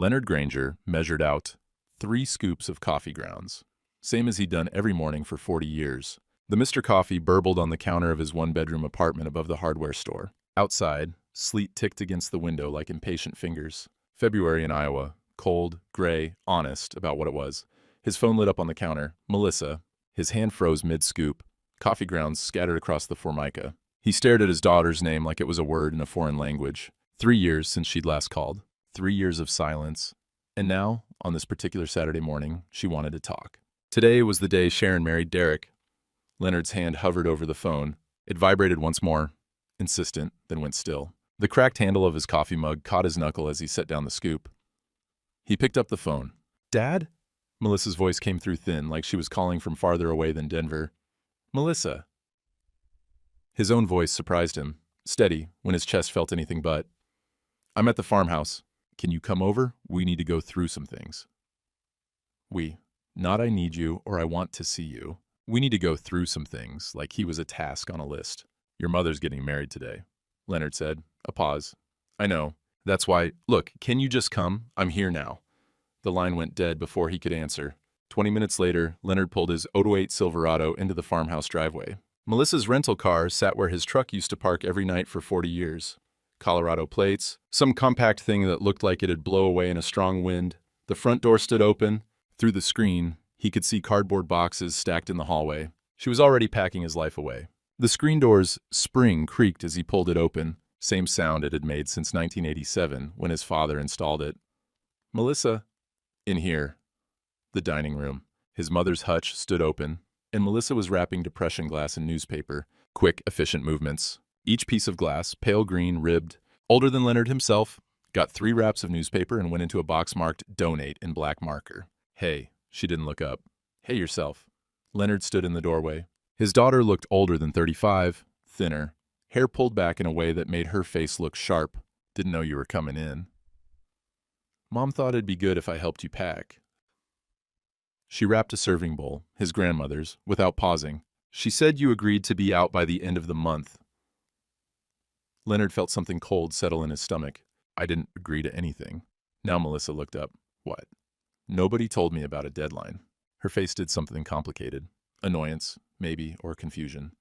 Leonard Granger measured out 3 scoops of coffee grounds, same as he'd done every morning for 40 years. The Mr. Coffee burbled on the counter of his one-bedroom apartment above the hardware store. Outside, sleet ticked against the window like impatient fingers. February in Iowa, cold, gray, honest about what it was. His phone lit up on the counter. Melissa. His hand froze mid-scoop. Coffee grounds scattered across the formica. He stared at his daughter's name like it was a word in a foreign language. 3 years since she'd last called. 3 years of silence. And now, on this particular Saturday morning, she wanted to talk. Today was the day Sharon married Derek. Leonard's hand hovered over the phone. It vibrated once more, insistent, then went still. The cracked handle of his coffee mug caught his knuckle as he set down the scoop. He picked up the phone. "Dad?" Melissa's voice came through thin, like she was calling from farther away than Denver. "Melissa." His own voice surprised him, steady, when his chest felt anything but. "I'm at the farmhouse. Can you come over? We need to go through some things." Not I need you or I want to see you. We need to go through some things, like he was a task on a list. "Your mother's getting married today," Leonard said. A pause. "I know. That's why, look, can you just come? I'm here now." The line went dead before he could answer. 20 minutes later, Leonard pulled his 008 Silverado into the farmhouse driveway. Melissa's rental car sat where his truck used to park every night for 40 years. Colorado plates, some compact thing that looked like it'd blow away in a strong wind. The front door stood open. Through the screen, he could see cardboard boxes stacked in the hallway. She was already packing his life away. The screen door's spring creaked as he pulled it open, same sound it had made since 1987 when his father installed it. "Melissa." In here. The dining room. His mother's hutch stood open, and Melissa was wrapping depression glass in newspaper. Quick, efficient movements. Each piece of glass, pale green, ribbed, older than Leonard himself, got 3 wraps of newspaper and went into a box marked "Donate" in black marker. "Hey." She didn't look up. "Hey yourself." Leonard stood in the doorway. His daughter looked older than 35, thinner, hair pulled back in a way that made her face look sharp. "Didn't know you were coming in." "Mom thought it'd be good if I helped you pack." She wrapped a serving bowl, his grandmother's, without pausing. "She said you agreed to be out by the end of the month." Leonard felt something cold settle in his stomach. "I didn't agree to anything." Now Melissa looked up. "What?" "Nobody told me about a deadline." Her face did something complicated. Annoyance, maybe, or confusion.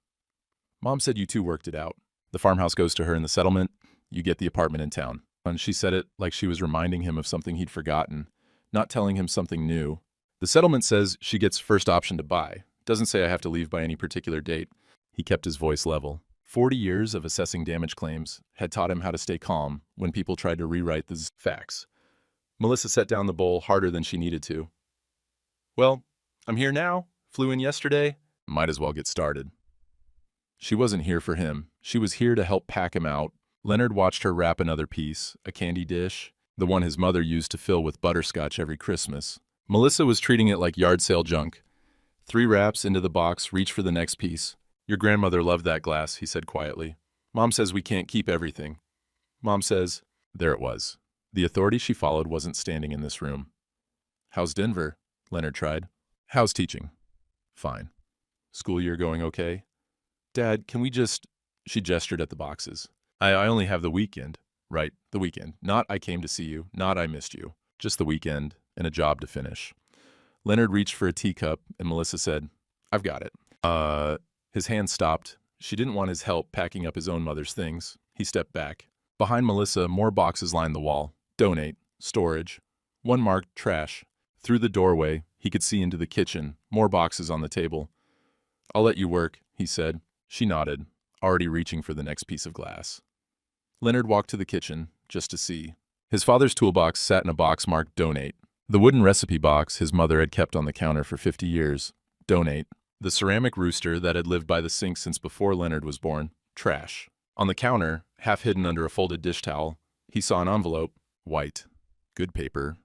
"Mom said you two worked it out. The farmhouse goes to her in the settlement. You get the apartment in town." And she said it like she was reminding him of something he'd forgotten, not telling him something new. "The settlement says she gets first option to buy. Doesn't say I have to leave by any particular date." He kept his voice level. 40 years of assessing damage claims had taught him how to stay calm when people tried to rewrite the facts. Melissa set down the bowl harder than she needed to. "Well, I'm here now. Flew in yesterday. Might as well get started." She wasn't here for him. She was here to help pack him out. Leonard watched her wrap another piece, a candy dish, the one his mother used to fill with butterscotch every Christmas. Melissa was treating it like yard sale junk. 3 wraps into the box, reach for the next piece. "Your grandmother loved that glass," he said quietly. "Mom says we can't keep everything. Mom says..." There it was. The authority she followed wasn't standing in this room. "How's Denver?" Leonard tried. "How's teaching?" "Fine." "School year going okay?" "Dad, can we just..." She gestured at the boxes. I only have the weekend." "Right, the weekend. Not I came to see you, not I missed you. Just the weekend and a job to finish." Leonard reached for a teacup, and Melissa said, "I've got it." His hand stopped. She didn't want his help packing up his own mother's things. He stepped back. Behind Melissa, more boxes lined the wall. "Donate," "Storage." One marked "Trash." Through the doorway, he could see into the kitchen, more boxes on the table. "I'll let you work," he said. She nodded, already reaching for the next piece of glass. Leonard walked to the kitchen, just to see. His father's toolbox sat in a box marked "Donate." The wooden recipe box his mother had kept on the counter for 50 years. "Donate." The ceramic rooster that had lived by the sink since before Leonard was born. "Trash." On the counter, half hidden under a folded dish towel, he saw an envelope. White. Good paper.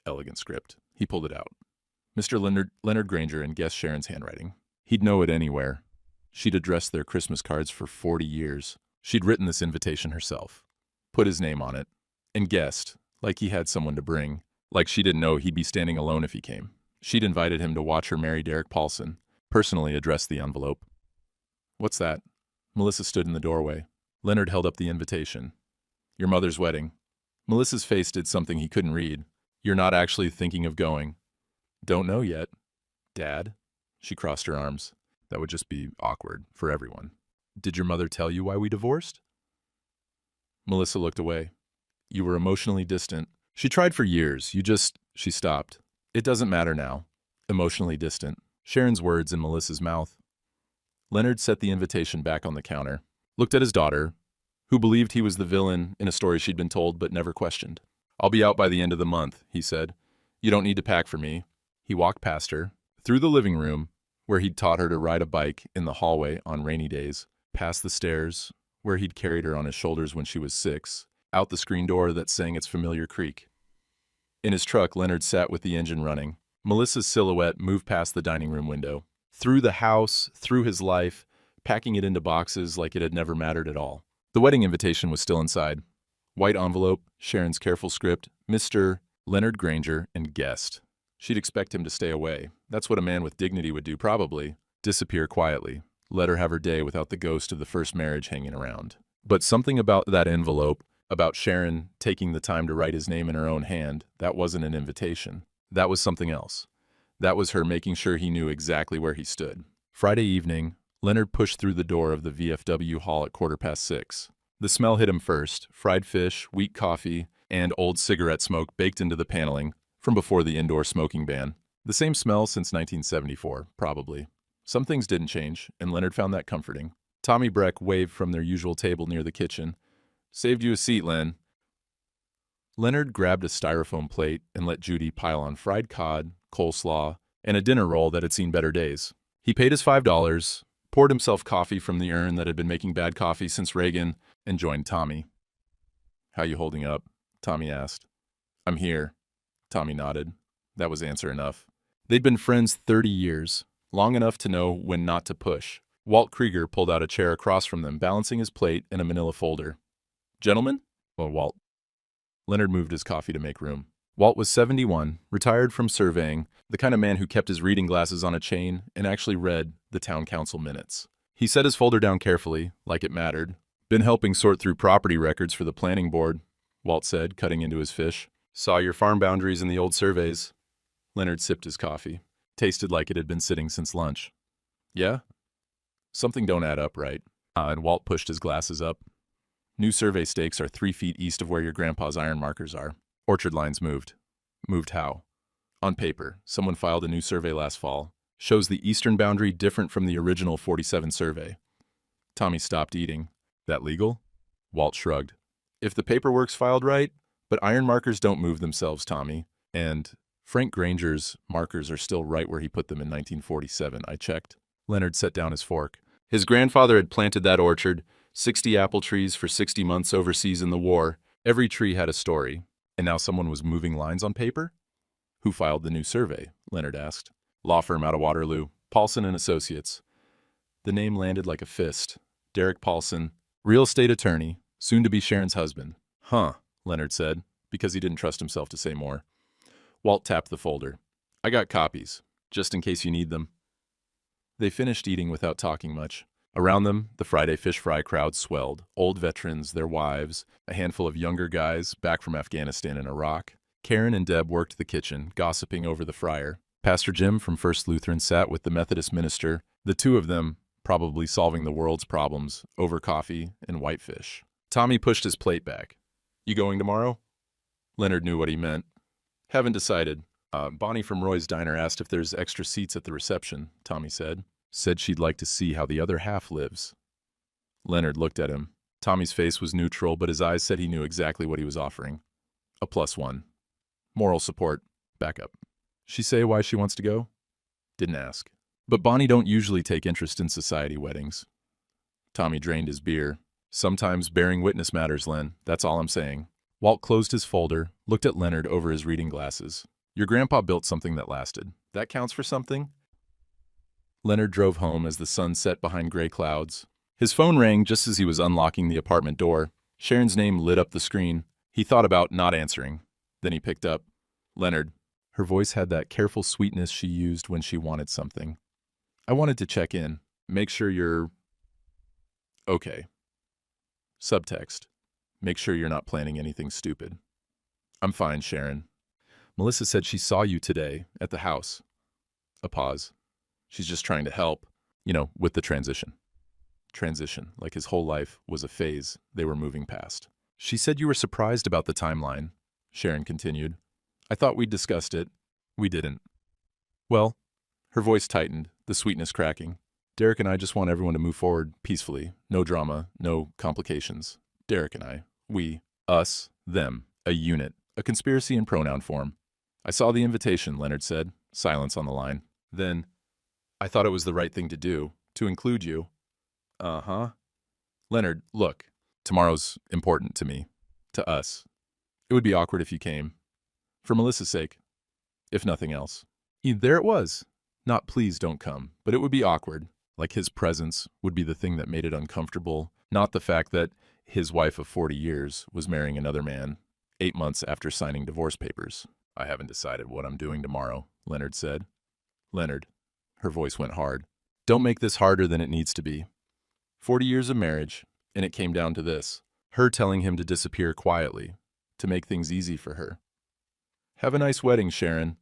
Elegant script. He pulled it out. Mr. Leonard Granger in guest Sharon's handwriting. He'd know it anywhere. She'd addressed their Christmas cards for 40 years. She'd written this invitation herself, put his name on it, and guessed, like he had someone to bring, like she didn't know he'd be standing alone if he came. She'd invited him to watch her marry Derek Paulson, personally addressed the envelope. "What's that?" Melissa stood in the doorway. Leonard held up the invitation. "Your mother's wedding." Melissa's face did something he couldn't read. You're not actually thinking of going. Don't know yet. Dad? She crossed her arms. That would just be awkward for everyone. Did your mother tell you why we divorced? Melissa looked away. You were emotionally distant. She tried for years. She stopped. It doesn't matter now. Emotionally distant. Sharon's words in Melissa's mouth. Leonard set the invitation back on the counter, looked at his daughter, who believed he was the villain in a story she'd been told but never questioned. I'll be out by the end of the month, he said. You don't need to pack for me. He walked past her, through the living room, where he'd taught her to ride a bike in the hallway on rainy days, past the stairs, where he'd carried her on his shoulders when she was 6, out the screen door that sang its familiar creak. In his truck, Leonard sat with the engine running. Melissa's silhouette moved past the dining room window, through the house, through his life, packing it into boxes like it had never mattered at all. The wedding invitation was still inside. White envelope, Sharon's careful script, Mr. Leonard Granger, and guest. She'd expect him to stay away. That's what a man with dignity would do, probably. Disappear quietly. Let her have her day without the ghost of the first marriage hanging around. But something about that envelope, about Sharon taking the time to write his name in her own hand, that wasn't an invitation. That was something else. That was her making sure he knew exactly where he stood. Friday evening, Leonard pushed through the door of the VFW hall at 6:15. The smell hit him first: fried fish, weak coffee, and old cigarette smoke baked into the paneling from before the indoor smoking ban. The same smell since 1974, probably. Some things didn't change, and Leonard found that comforting. Tommy Breck waved from their usual table near the kitchen. Saved you a seat, Len. Leonard grabbed a styrofoam plate and let Judy pile on fried cod, coleslaw, and a dinner roll that had seen better days. He paid his $5, poured himself coffee from the urn that had been making bad coffee since Reagan, and joined Tommy. How you holding up? Tommy asked. I'm here. Tommy nodded. That was answer enough. They'd been friends 30 years, long enough to know when not to push. Walt Krieger pulled out a chair across from them, balancing his plate and a manila folder. Gentlemen? Well, Walt. Leonard moved his coffee to make room. Walt was 71, retired from surveying, the kind of man who kept his reading glasses on a chain and actually read the town council minutes. He set his folder down carefully, like it mattered. Been helping sort through property records for the planning board, Walt said, cutting into his fish. Saw your farm boundaries in the old surveys. Leonard sipped his coffee. Tasted like it had been sitting since lunch. Yeah? Something don't add up right. And Walt pushed his glasses up. New survey stakes are 3 feet east of where your grandpa's iron markers are. Orchard lines moved. Moved how? On paper, someone filed a new survey last fall. Shows the eastern boundary different from the original 47 survey. Tommy stopped eating. That legal? Walt shrugged. If the paperwork's filed right, but iron markers don't move themselves, Tommy. And Frank Granger's markers are still right where he put them in 1947, I checked. Leonard set down his fork. His grandfather had planted that orchard, 60 apple trees for 60 months overseas in the war. Every tree had a story. And now someone was moving lines on paper? Who filed the new survey? Leonard asked. Law firm out of Waterloo, Paulson and Associates. The name landed like a fist. Derek Paulson, real estate attorney, soon to be Sharon's husband. Huh, Leonard said, because he didn't trust himself to say more. Walt tapped the folder. I got copies, just in case you need them. They finished eating without talking much. Around them, the Friday fish fry crowd swelled. Old veterans, their wives, a handful of younger guys back from Afghanistan and Iraq. Karen and Deb worked the kitchen, gossiping over the fryer. Pastor Jim from First Lutheran sat with the Methodist minister, the two of them probably solving the world's problems over coffee and whitefish. Tommy pushed his plate back. You going tomorrow? Leonard knew what he meant. Haven't decided. Bonnie from Roy's Diner asked if there's extra seats at the reception, Tommy said. Said she'd like to see how the other half lives. Leonard looked at him. Tommy's face was neutral, but his eyes said he knew exactly what he was offering. A +1. Moral support. Backup. She say why she wants to go? Didn't ask. But Bonnie don't usually take interest in society weddings. Tommy drained his beer. Sometimes bearing witness matters, Len. That's all I'm saying. Walt closed his folder, looked at Leonard over his reading glasses. Your grandpa built something that lasted. That counts for something? Leonard drove home as the sun set behind gray clouds. His phone rang just as he was unlocking the apartment door. Sharon's name lit up the screen. He thought about not answering. Then he picked up. Leonard. Her voice had that careful sweetness she used when she wanted something. I wanted to check in. Make sure you're okay. Subtext. Make sure you're not planning anything stupid. I'm fine, Sharon. Melissa said she saw you today at the house. A pause. She's just trying to help, with the transition. Transition, like his whole life was a phase they were moving past. She said you were surprised about the timeline, Sharon continued. I thought we'd discussed it. We didn't. Well, her voice tightened, the sweetness cracking. Derek and I just want everyone to move forward peacefully. No drama, no complications. Derek and I. We. Us. Them. A unit. A conspiracy in pronoun form. I saw the invitation, Leonard said. Silence on the line. Then, I thought it was the right thing to do, to include you. Uh-huh. Leonard, look, tomorrow's important to me. To us. It would be awkward if you came. For Melissa's sake. If nothing else. There it was. Not please don't come, but it would be awkward. Like his presence would be the thing that made it uncomfortable, not the fact that his wife of 40 years was marrying another man 8 months after signing divorce papers. I haven't decided what I'm doing tomorrow, Leonard said. Leonard, her voice went hard. Don't make this harder than it needs to be. 40 years of marriage, and it came down to this. Her telling him to disappear quietly, to make things easy for her. Have a nice wedding, Sharon.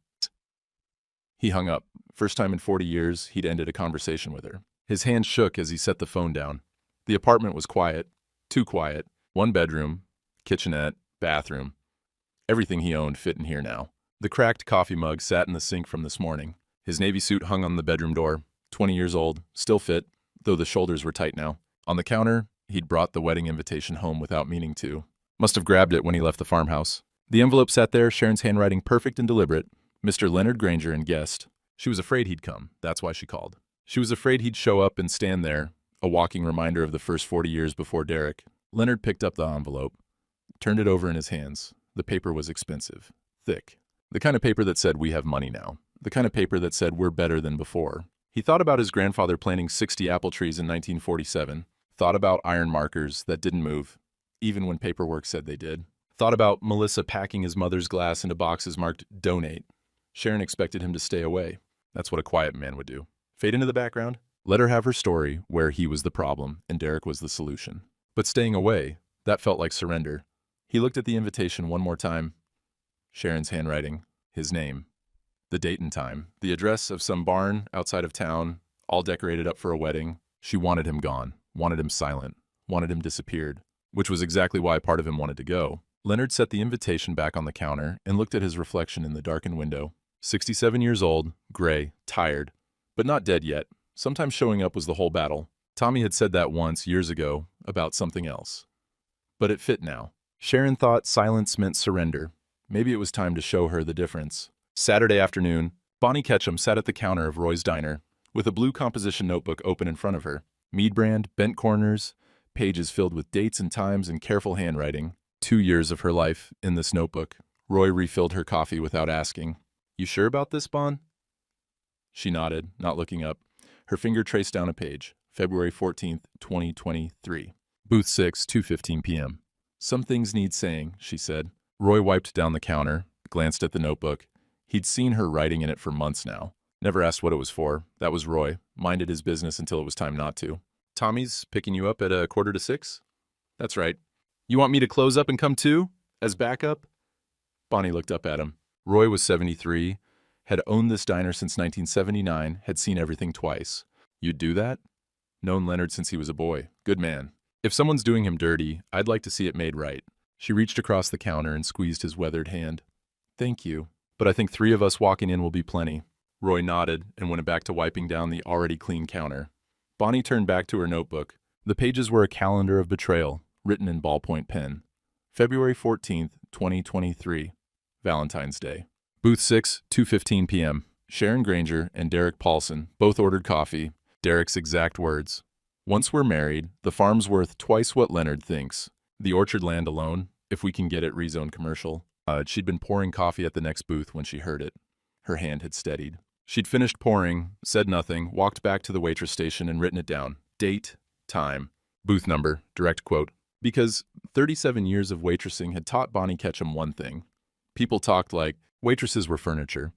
He hung up. First time in 40 years, he'd ended a conversation with her. His hand shook as he set the phone down. The apartment was quiet. Too quiet. 1 bedroom, kitchenette, bathroom. Everything he owned fit in here now. The cracked coffee mug sat in the sink from this morning. His navy suit hung on the bedroom door. 20 years old, still fit, though the shoulders were tight now. On the counter, he'd brought the wedding invitation home without meaning to. Must have grabbed it when he left the farmhouse. The envelope sat there, Sharon's handwriting perfect and deliberate. Mr. Leonard Granger and guest. She was afraid he'd come. That's why she called. She was afraid he'd show up and stand there, a walking reminder of the first 40 years before Derek. Leonard picked up the envelope, turned it over in his hands. The paper was expensive, thick. The kind of paper that said, we have money now. The kind of paper that said, we're better than before. He thought about his grandfather planting 60 apple trees in 1947, thought about iron markers that didn't move, even when paperwork said they did. Thought about Melissa packing his mother's glass into boxes marked donate. Sharon expected him to stay away. That's what a quiet man would do. Fade into the background. Let her have her story where he was the problem and Derek was the solution. But staying away, that felt like surrender. He looked at the invitation one more time. Sharon's handwriting, his name, the date and time, the address of some barn outside of town, all decorated up for a wedding. She wanted him gone, wanted him silent, wanted him disappeared, which was exactly why part of him wanted to go. Leonard set the invitation back on the counter and looked at his reflection in the darkened window. 67 years old, gray, tired, but not dead yet. Sometimes showing up was the whole battle. Tommy had said that once, years ago, about something else. But it fit now. Sharon thought silence meant surrender. Maybe it was time to show her the difference. Saturday afternoon, Bonnie Ketchum sat at the counter of Roy's Diner, with a blue composition notebook open in front of her. Mead brand, bent corners, pages filled with dates and times and careful handwriting. 2 years of her life in this notebook. Roy refilled her coffee without asking. You sure about this, Bon? She nodded, not looking up. Her finger traced down a page. February 14th, 2023. Booth 6, 2:15 p.m. Some things need saying, she said. Roy wiped down the counter, glanced at the notebook. He'd seen her writing in it for months now. Never asked what it was for. That was Roy. Minded his business until it was time not to. Tommy's picking you up at 5:45? That's right. You want me to close up and come too? As backup? Bonnie looked up at him. Roy was 73, had owned this diner since 1979, had seen everything twice. You'd do that? Known Leonard since he was a boy. Good man. If someone's doing him dirty, I'd like to see it made right. She reached across the counter and squeezed his weathered hand. Thank you. But I think 3 of us walking in will be plenty. Roy nodded and went back to wiping down the already clean counter. Bonnie turned back to her notebook. The pages were a calendar of betrayal, written in ballpoint pen. February 14th, 2023. Valentine's Day. Booth 6, 2:15 p.m. Sharon Granger and Derek Paulson both ordered coffee. Derek's exact words. Once we're married, the farm's worth twice what Leonard thinks. The orchard land alone, if we can get it rezoned commercial. She'd been pouring coffee at the next booth when she heard it. Her hand had steadied. She'd finished pouring, said nothing, walked back to the waitress station and written it down. Date, time, booth number, direct quote. Because 37 years of waitressing had taught Bonnie Ketchum one thing. People talked like waitresses were furniture.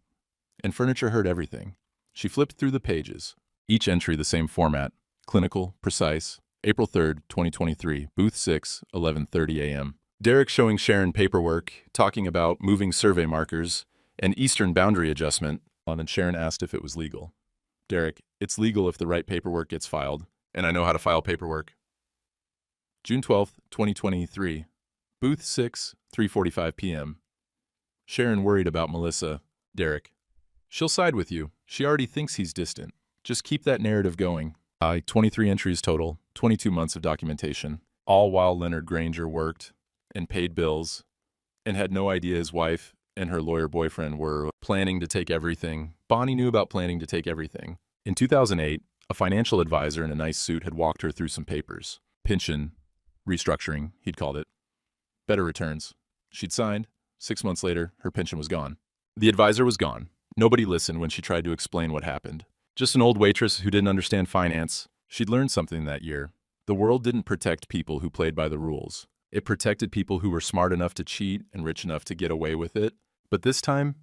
And furniture heard everything. She flipped through the pages. Each entry the same format. Clinical, precise. April 3rd, 2023. Booth 6, 11:30 a.m. Derek showing Sharon paperwork, talking about moving survey markers, An Eastern boundary adjustment. And then Sharon asked if it was legal. Derek, it's legal if the right paperwork gets filed, and I know how to file paperwork. June 12th, 2023. Booth 6, 3:45 p.m. Sharon worried about Melissa. Derek, she'll side with you. She already thinks he's distant. Just keep that narrative going. 23 entries total, 22 months of documentation, all while Leonard Granger worked and paid bills and had no idea his wife and her lawyer boyfriend were planning to take everything. Bonnie knew about planning to take everything. In 2008, a financial advisor in a nice suit had walked her through some papers. Pension, restructuring, he'd called it. Better returns. She'd signed. 6 months later, her pension was gone. The advisor was gone. Nobody listened when she tried to explain what happened. Just an old waitress who didn't understand finance. She'd learned something that year. The world didn't protect people who played by the rules. It protected people who were smart enough to cheat and rich enough to get away with it. But this time,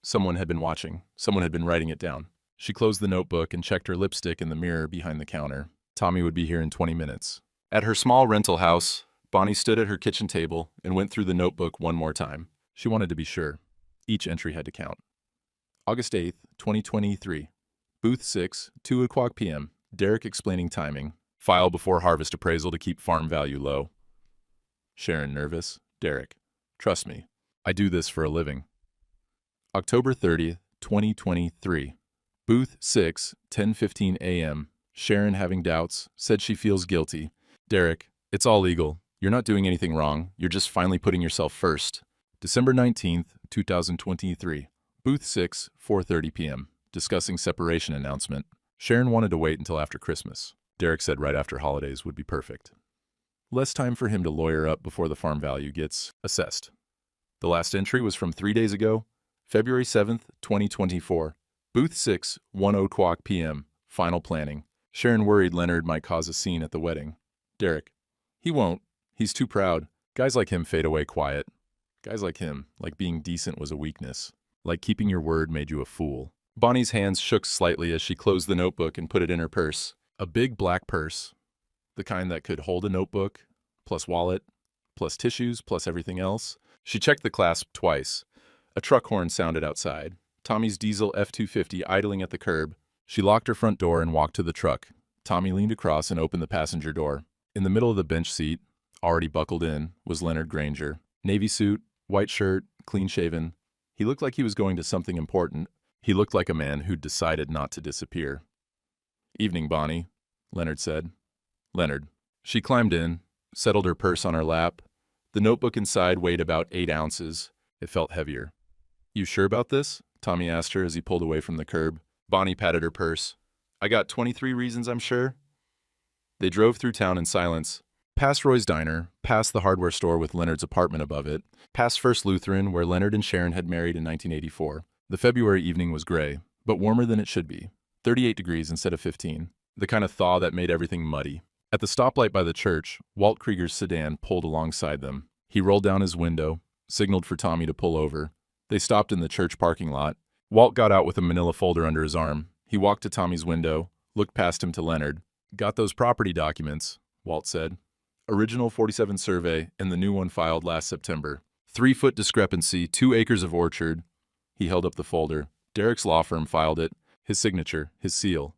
someone had been watching. Someone had been writing it down. She closed the notebook and checked her lipstick in the mirror behind the counter. Tommy would be here in 20 minutes. At her small rental house, Bonnie stood at her kitchen table and went through the notebook one more time. She wanted to be sure. Each entry had to count. August 8th, 2023. Booth 6, 2 o'clock p.m. Derek explaining timing. File before harvest appraisal to keep farm value low. Sharon nervous. Derek, trust me. I do this for a living. October 30th, 2023. Booth 6, 10:15 a.m. Sharon having doubts, said she feels guilty. Derek, it's all legal. You're not doing anything wrong. You're just finally putting yourself first. December 19th, 2023. Booth 6, 4:30 p.m. Discussing separation announcement. Sharon wanted to wait until after Christmas. Derek said right after holidays would be perfect. Less time for him to lawyer up before the farm value gets assessed. The last entry was from 3 days ago, February 7th, 2024. Booth 6, 1 o'clock p.m. Final planning. Sharon worried Leonard might cause a scene at the wedding. Derek, he won't. He's too proud. Guys like him fade away quiet. Guys like him, like being decent was a weakness. Like keeping your word made you a fool. Bonnie's hands shook slightly as she closed the notebook and put it in her purse. A big black purse. The kind that could hold a notebook, plus wallet, plus tissues, plus everything else. She checked the clasp twice. A truck horn sounded outside. Tommy's diesel F-250 idling at the curb. She locked her front door and walked to the truck. Tommy leaned across and opened the passenger door. In the middle of the bench seat, already buckled in, was Leonard Granger. Navy suit, white shirt, clean-shaven. He looked like he was going to something important. He looked like a man who'd decided not to disappear. Evening, Bonnie, Leonard said. Leonard. She climbed in, settled her purse on her lap. The notebook inside weighed about 8 ounces. It felt heavier. You sure about this? Tommy asked her as he pulled away from the curb. Bonnie patted her purse. I got 23 reasons I'm sure. They drove through town in silence. Past Roy's Diner, past the hardware store with Leonard's apartment above it, past First Lutheran where Leonard and Sharon had married in 1984. The February evening was gray, but warmer than it should be. 38 degrees instead of 15. The kind of thaw that made everything muddy. At the stoplight by the church, Walt Krieger's sedan pulled alongside them. He rolled down his window, signaled for Tommy to pull over. They stopped in the church parking lot. Walt got out with a manila folder under his arm. He walked to Tommy's window, looked past him to Leonard. Got those property documents, Walt said. Original 47 survey and the new one filed last September. 3-foot discrepancy, 2 acres of orchard. He held up the folder. Derek's law firm filed it. His signature, his seal.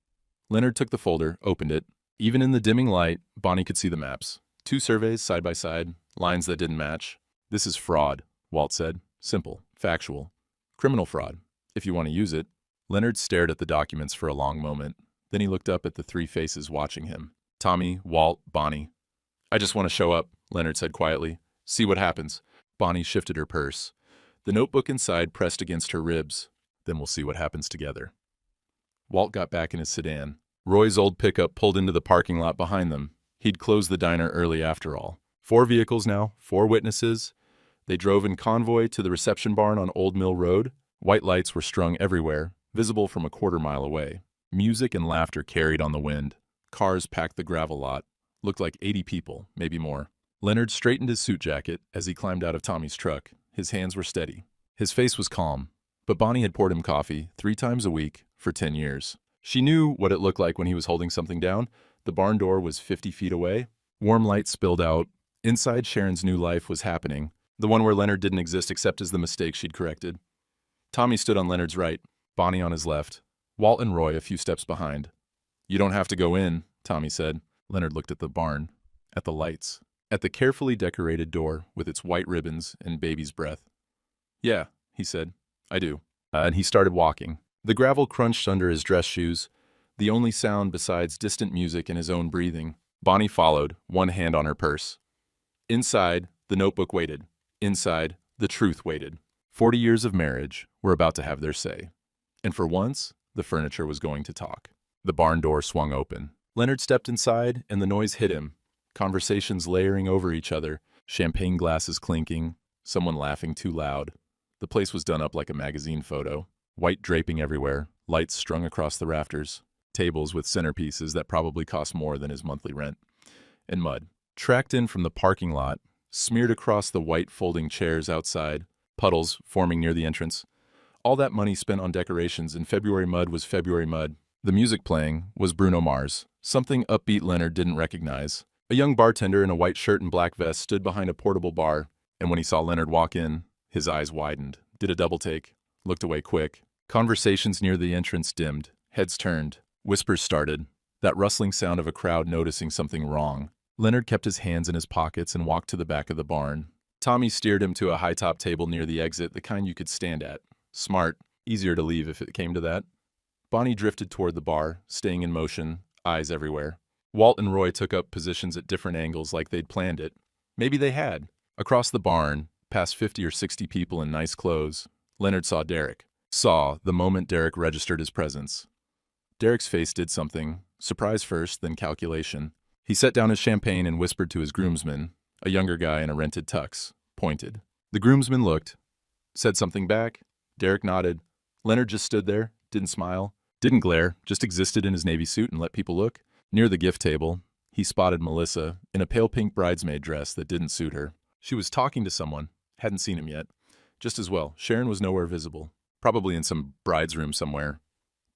Leonard took the folder, opened it. Even in the dimming light, Bonnie could see the maps. 2 surveys side by side, lines that didn't match. This is fraud, Walt said. Simple, factual. Criminal fraud, if you want to use it. Leonard stared at the documents for a long moment. Then he looked up at the 3 faces watching him. Tommy, Walt, Bonnie. I just want to show up, Leonard said quietly. See what happens. Bonnie shifted her purse. The notebook inside pressed against her ribs. Then we'll see what happens together. Walt got back in his sedan. Roy's old pickup pulled into the parking lot behind them. He'd closed the diner early after all. 4 vehicles now, 4 witnesses. They drove in convoy to the reception barn on Old Mill Road. White lights were strung everywhere, visible from a quarter-mile away. Music and laughter carried on the wind. Cars packed the gravel lot. Looked like 80 people, maybe more. Leonard straightened his suit jacket as he climbed out of Tommy's truck. His hands were steady. His face was calm. But Bonnie had poured him coffee 3 times a week for 10 years. She knew what it looked like when he was holding something down. The barn door was 50 feet away. Warm light spilled out. Inside, Sharon's new life was happening. The one where Leonard didn't exist except as the mistake she'd corrected. Tommy stood on Leonard's right, Bonnie on his left, Walt and Roy a few steps behind. "You don't have to go in," Tommy said. Leonard looked at the barn, at the lights, at the carefully decorated door with its white ribbons and baby's breath. "Yeah," he said, "I do." And he started walking. The gravel crunched under his dress shoes, the only sound besides distant music and his own breathing. Bonnie followed, one hand on her purse. Inside, the notebook waited. Inside, the truth waited. 40 years of marriage were about to have their say. And for once, the furniture was going to talk. The barn door swung open. Leonard stepped inside, and the noise hit him. Conversations layering over each other, champagne glasses clinking, someone laughing too loud. The place was done up like a magazine photo. White draping everywhere, lights strung across the rafters, tables with centerpieces that probably cost more than his monthly rent, and mud. Tracked in from the parking lot, smeared across the white folding chairs outside, puddles forming near the entrance. All that money spent on decorations, and February mud was February mud. The music playing was Bruno Mars, something upbeat Leonard didn't recognize. A young bartender in a white shirt and black vest stood behind a portable bar, and when he saw Leonard walk in, his eyes widened, did a double take, looked away quick. Conversations near the entrance dimmed, heads turned, whispers started, that rustling sound of a crowd noticing something wrong. Leonard kept his hands in his pockets and walked to the back of the barn. Tommy steered him to a high-top table near the exit, the kind you could stand at. Smart, easier to leave if it came to that. Bonnie drifted toward the bar, staying in motion, eyes everywhere. Walt and Roy took up positions at different angles like they'd planned it. Maybe they had. Across the barn, past 50 or 60 people in nice clothes, Leonard saw Derek. Saw the moment Derek registered his presence. Derek's face did something, surprise first, then calculation. He set down his champagne and whispered to his groomsman, a younger guy in a rented tux, pointed. The groomsman looked, said something back. Derek nodded. Leonard just stood there, didn't smile, didn't glare, just existed in his navy suit and let people look. Near the gift table, he spotted Melissa in a pale pink bridesmaid dress that didn't suit her. She was talking to someone, hadn't seen him yet. Just as well, Sharon was nowhere visible. Probably in some bride's room somewhere,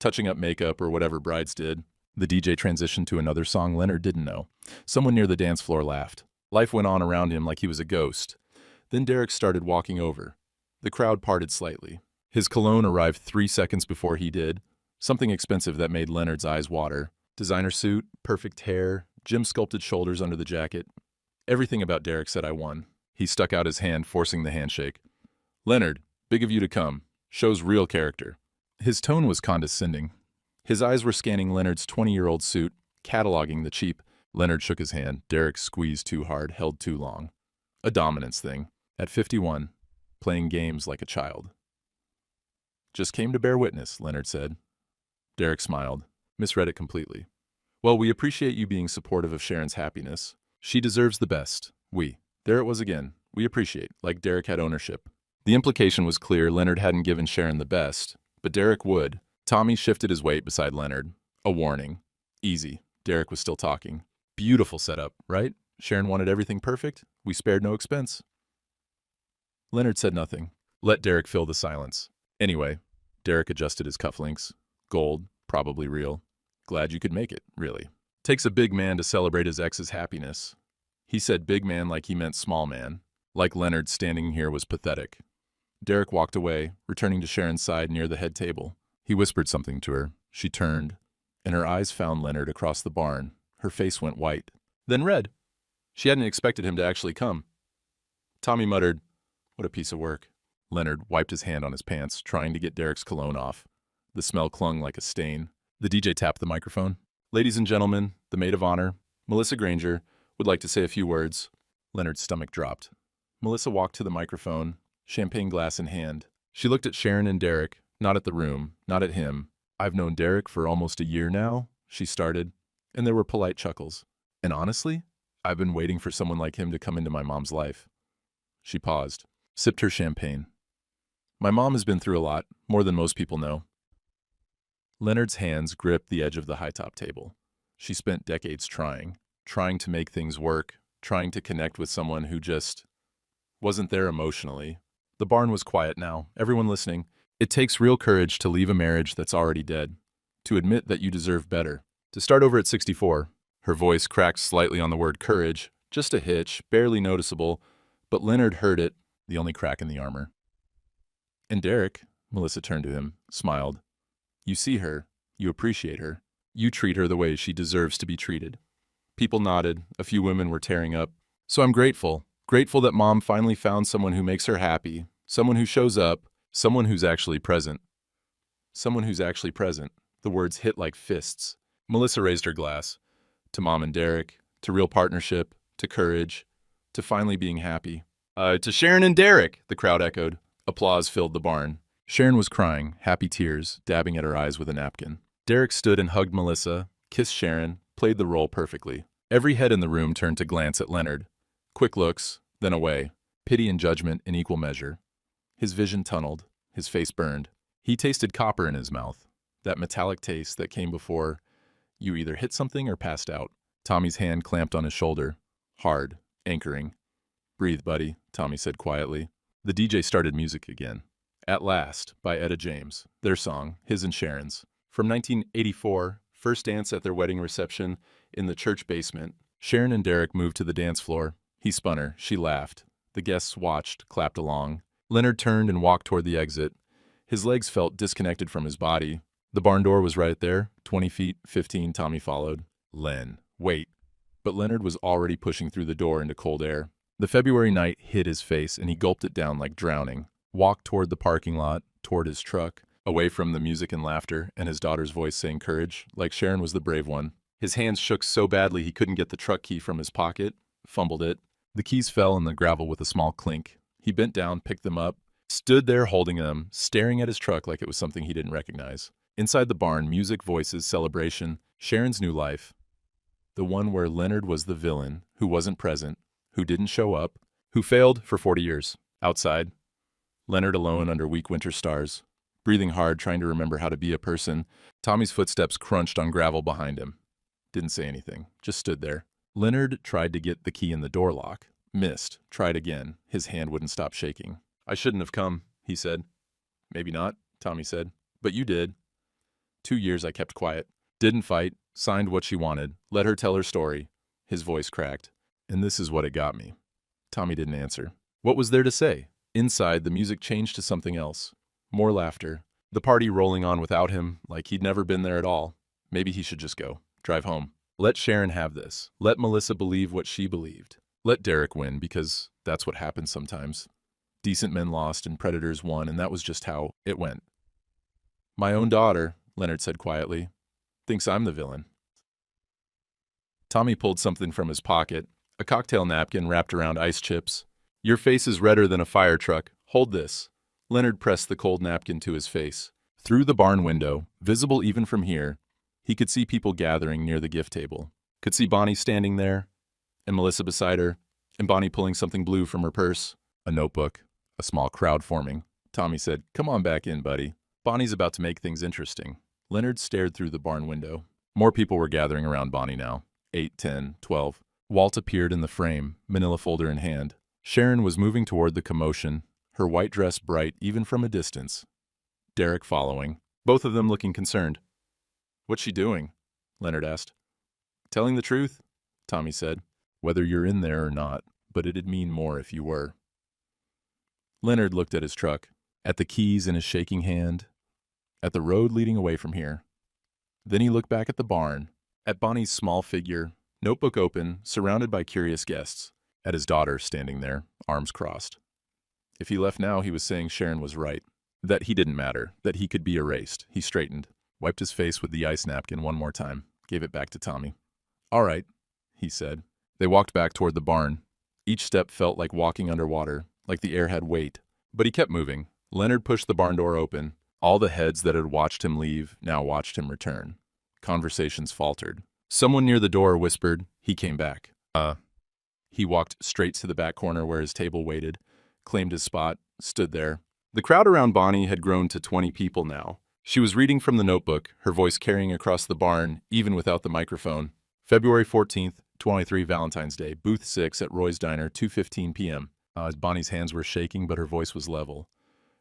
touching up makeup or whatever brides did. The DJ transitioned to another song Leonard didn't know. Someone near the dance floor laughed. Life went on around him like he was a ghost. Then Derek started walking over. The crowd parted slightly. His cologne arrived 3 seconds before he did, something expensive that made Leonard's eyes water. Designer suit, perfect hair, gym-sculpted shoulders under the jacket. Everything about Derek said I won. He stuck out his hand, forcing the handshake. "Leonard, big of you to come. Shows real character." His tone was condescending. His eyes were scanning Leonard's 20-year-old suit, cataloging the cheap. Leonard shook his hand. Derek squeezed too hard, held too long. A dominance thing. At 51, playing games like a child. "Just came to bear witness," Leonard said. Derek smiled, misread it completely. "Well, we appreciate you being supportive of Sharon's happiness. She deserves the best. There it was again. We appreciate, like Derek had ownership." The implication was clear. Leonard hadn't given Sharon the best, but Derek would. Tommy shifted his weight beside Leonard. A warning. Easy. Derek was still talking. "Beautiful setup, right? Sharon wanted everything perfect. We spared no expense." Leonard said nothing. Let Derek fill the silence. "Anyway," Derek adjusted his cufflinks. "Gold, probably real. Glad you could make it, really. Takes a big man to celebrate his ex's happiness." He said big man like he meant small man. Like Leonard standing here was pathetic. Derek walked away, returning to Sharon's side near the head table. He whispered something to her. She turned, and her eyes found Leonard across the barn. Her face went white, then red. She hadn't expected him to actually come. Tommy muttered, "What a piece of work." Leonard wiped his hand on his pants, trying to get Derek's cologne off. The smell clung like a stain. The DJ tapped the microphone. "Ladies and gentlemen, the maid of honor, Melissa Granger, would like to say a few words." Leonard's stomach dropped. Melissa walked to the microphone, champagne glass in hand. She looked at Sharon and Derek, not at the room, not at him. "I've known Derek for almost a year now," she started, and there were polite chuckles. "And honestly, I've been waiting for someone like him to come into my mom's life." She paused, sipped her champagne. "My mom has been through a lot, more than most people know." Leonard's hands gripped the edge of the high-top table. She spent decades trying to make things work, trying to connect with someone who just wasn't there emotionally. The barn was quiet now, everyone listening. It takes real courage to leave a marriage that's already dead, to admit that you deserve better, to start over at 64. Her voice cracked slightly on the word courage, just a hitch, barely noticeable, but Leonard heard it, the only crack in the armor. "And Derek, Melissa turned to him, smiled. You see her. You appreciate her. You treat her the way she deserves to be treated. People nodded. A few women were tearing up. So I'm grateful. Grateful that Mom finally found someone who makes her happy. Someone who shows up. Someone who's actually present. Someone who's actually present. The words hit like fists. Melissa raised her glass. To Mom and Derek. To real partnership. To courage. To finally being happy. To Sharon and Derek, the crowd echoed. Applause filled the barn. Sharon was crying, happy tears, dabbing at her eyes with a napkin. Derek stood and hugged Melissa, kissed Sharon, played the role perfectly. Every head in the room turned to glance at Leonard. Quick looks, then away. Pity and judgment in equal measure. His vision tunneled, his face burned. He tasted copper in his mouth, that metallic taste that came before you either hit something or passed out. Tommy's hand clamped on his shoulder, hard, anchoring. Breathe, buddy, Tommy said quietly. The DJ started music again. At Last, by Etta James, their song, his and Sharon's. From 1984, first dance at their wedding reception in the church basement. Sharon and Derek moved to the dance floor. He spun her. She laughed. The guests watched, clapped along. Leonard turned and walked toward the exit. His legs felt disconnected from his body. The barn door was right there, 20 feet, 15, Tommy followed. Len, wait. But Leonard was already pushing through the door into cold air. The February night hit his face, and he gulped it down like drowning. Walked toward the parking lot, toward his truck, away from the music and laughter, and his daughter's voice saying courage, like Sharon was the brave one. His hands shook so badly he couldn't get the truck key from his pocket, fumbled it. The keys fell in the gravel with a small clink. He bent down, picked them up, stood there holding them, staring at his truck like it was something he didn't recognize. Inside the barn, music, voices, celebration, Sharon's new life. The one where Leonard was the villain, who wasn't present, who didn't show up, who failed for 40 years. Outside, Leonard alone under weak winter stars, breathing hard, trying to remember how to be a person. Tommy's footsteps crunched on gravel behind him. Didn't say anything, just stood there. Leonard tried to get the key in the door lock. Missed. Tried again. His hand wouldn't stop shaking. I shouldn't have come, he said. Maybe not, Tommy said. But you did. 2 years I kept quiet. Didn't fight. Signed what she wanted. Let her tell her story. His voice cracked. And this is what it got me. Tommy didn't answer. What was there to say? Inside, the music changed to something else. More laughter. The party rolling on without him, like he'd never been there at all. Maybe he should just go. Drive home. Let Sharon have this. Let Melissa believe what she believed. Let Derek win, because that's what happens sometimes. Decent men lost and predators won, and that was just how it went. My own daughter, Leonard said quietly, thinks I'm the villain. Tommy pulled something from his pocket, a cocktail napkin wrapped around ice chips. Your face is redder than a fire truck. Hold this. Leonard pressed the cold napkin to his face. Through the barn window, visible even from here, he could see people gathering near the gift table. Could see Bonnie standing there, and Melissa beside her, and Bonnie pulling something blue from her purse. A notebook. A small crowd forming. Tommy said, come on back in, buddy. Bonnie's about to make things interesting. Leonard stared through the barn window. More people were gathering around Bonnie now. 8, 10, 12. Walt appeared in the frame, manila folder in hand. Sharon was moving toward the commotion, her white dress bright even from a distance. Derek following, both of them looking concerned. What's she doing? Leonard asked. Telling the truth, Tommy said. Whether you're in there or not, but it'd mean more if you were. Leonard looked at his truck, at the keys in his shaking hand, at the road leading away from here. Then he looked back at the barn, at Bonnie's small figure, notebook open, surrounded by curious guests, at his daughter standing there, arms crossed. If he left now, he was saying Sharon was right, that he didn't matter, that he could be erased. He straightened, wiped his face with the ice napkin one more time, gave it back to Tommy. All right, he said. They walked back toward the barn. Each step felt like walking underwater, like the air had weight. But he kept moving. Leonard pushed the barn door open. All the heads that had watched him leave now watched him return. Conversations faltered. Someone near the door whispered. He came back. He walked straight to the back corner where his table waited, claimed his spot, stood there. The crowd around Bonnie had grown to 20 people now. She was reading from the notebook, her voice carrying across the barn, even without the microphone. February 14th, 23 Valentine's Day, Booth 6 at Roy's Diner, 2:15 p.m. Bonnie's hands were shaking, but her voice was level.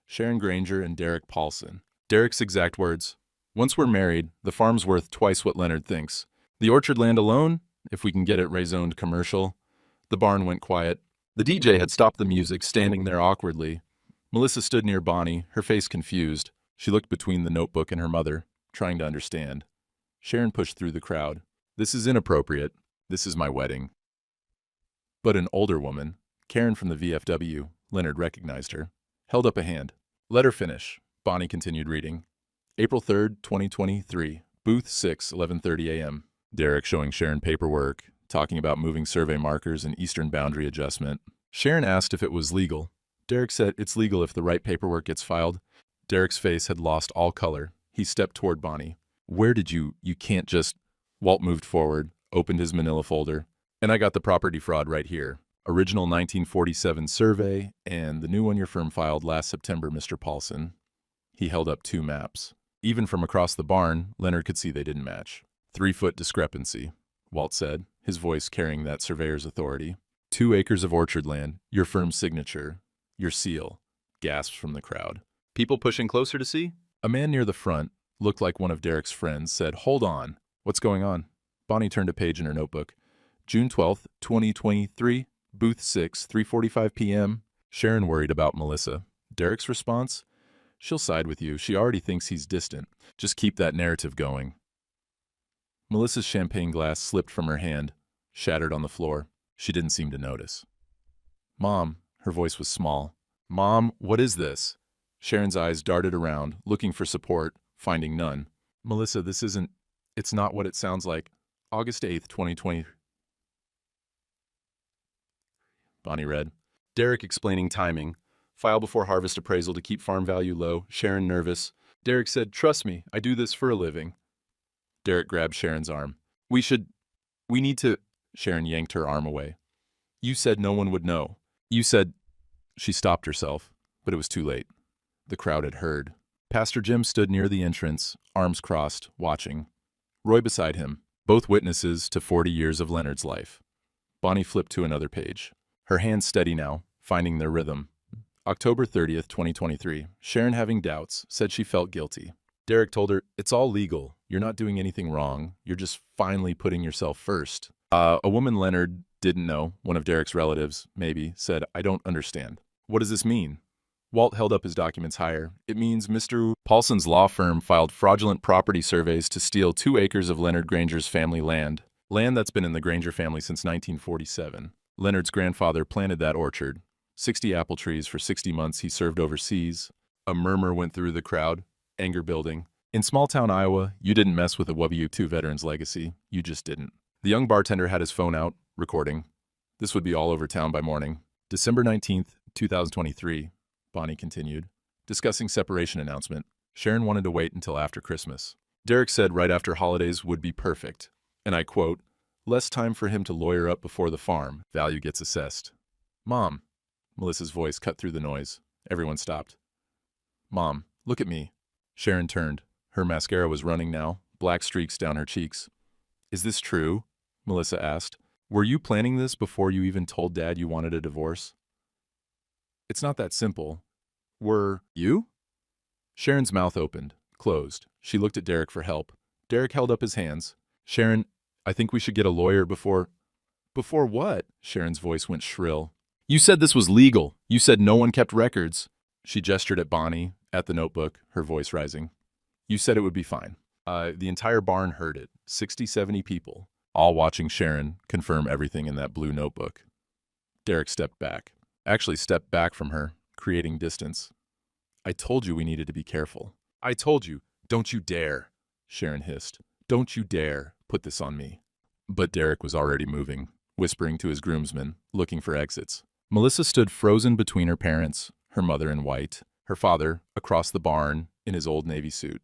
Sharon Granger and Derek Paulson. Derek's exact words. Once we're married, the farm's worth twice what Leonard thinks. The orchard land alone, if we can get it rezoned commercial. The barn went quiet. The DJ had stopped the music, standing there awkwardly. Melissa stood near Bonnie, her face confused. She looked between the notebook and her mother, trying to understand. Sharon pushed through the crowd. This is inappropriate. This is my wedding. But an older woman, Karen from the VFW, Leonard recognized her, held up a hand. Let her finish. Bonnie continued reading. April 3rd, 2023, booth 6, 11:30 a.m. Derek showing Sharon paperwork, talking about moving survey markers and eastern boundary adjustment. Sharon asked if it was legal. Derek said it's legal if the right paperwork gets filed. Derek's face had lost all color. He stepped toward Bonnie. Where did you can't just... Walt moved forward, opened his manila folder. And I got the property fraud right here. Original 1947 survey and the new one your firm filed last September, Mr. Paulson. He held up 2 maps. Even from across the barn, Leonard could see they didn't match. 3-foot discrepancy, Walt said, his voice carrying that surveyor's authority. 2 acres of orchard land, your firm's signature, your seal. Gasps from the crowd. People pushing closer to see? A man near the front, looked like one of Derek's friends, said, Hold on. What's going on? Bonnie turned a page in her notebook. June 12th, 2023, booth 6, 3:45 p.m. Sharon worried about Melissa. Derek's response? She'll side with you. She already thinks he's distant. Just keep that narrative going. Melissa's champagne glass slipped from her hand, shattered on the floor. She didn't seem to notice. Mom, her voice was small. Mom, what is this? Sharon's eyes darted around, looking for support, finding none. Melissa, this isn't... It's not what it sounds like. August 8th, 2020. Bonnie read. Derek explaining timing. File before harvest appraisal to keep farm value low. Sharon nervous. Derek said, Trust me, I do this for a living. Derek grabbed Sharon's arm. We need to... Sharon yanked her arm away. You said no one would know. You said... She stopped herself, but it was too late. The crowd had heard. Pastor Jim stood near the entrance, arms crossed, watching. Roy beside him, both witnesses to 40 years of Leonard's life. Bonnie flipped to another page. Her hands steady now, finding their rhythm. October 30th, 2023. Sharon, having doubts, said she felt guilty. Derek told her, It's all legal. You're not doing anything wrong. You're just finally putting yourself first. A woman Leonard didn't know, one of Derek's relatives, maybe, said, I don't understand. What does this mean? Walt held up his documents higher. It means Mr. Paulson's law firm filed fraudulent property surveys to steal 2 acres of Leonard Granger's family land. Land that's been in the Granger family since 1947. Leonard's grandfather planted that orchard. 60 apple trees for 60 months he served overseas. A murmur went through the crowd, anger building. In small-town Iowa, you didn't mess with a WW2 veteran's legacy. You just didn't. The young bartender had his phone out, recording. This would be all over town by morning. December 19th, 2023, Bonnie continued, discussing separation announcement. Sharon wanted to wait until after Christmas. Derek said right after holidays would be perfect. And I quote, less time for him to lawyer up before the farm. Value gets assessed. Mom. Melissa's voice cut through the noise. Everyone stopped. Mom, look at me. Sharon turned. Her mascara was running now, black streaks down her cheeks. Is this true? Melissa asked. Were you planning this before you even told Dad you wanted a divorce? It's not that simple. Were you? Sharon's mouth opened, closed. She looked at Derek for help. Derek held up his hands. Sharon, I think we should get a lawyer before... Before what? Sharon's voice went shrill. You said this was legal. You said no one kept records. She gestured at Bonnie, at the notebook, her voice rising. You said it would be fine. The entire barn heard it. 60, 70 people, all watching Sharon confirm everything in that blue notebook. Derek stepped back. Actually stepped back from her, creating distance. I told you we needed to be careful. I told you. Don't you dare, Sharon hissed. Don't you dare put this on me. But Derek was already moving, whispering to his groomsmen, looking for exits. Melissa stood frozen between her parents, her mother in white, her father across the barn in his old Navy suit.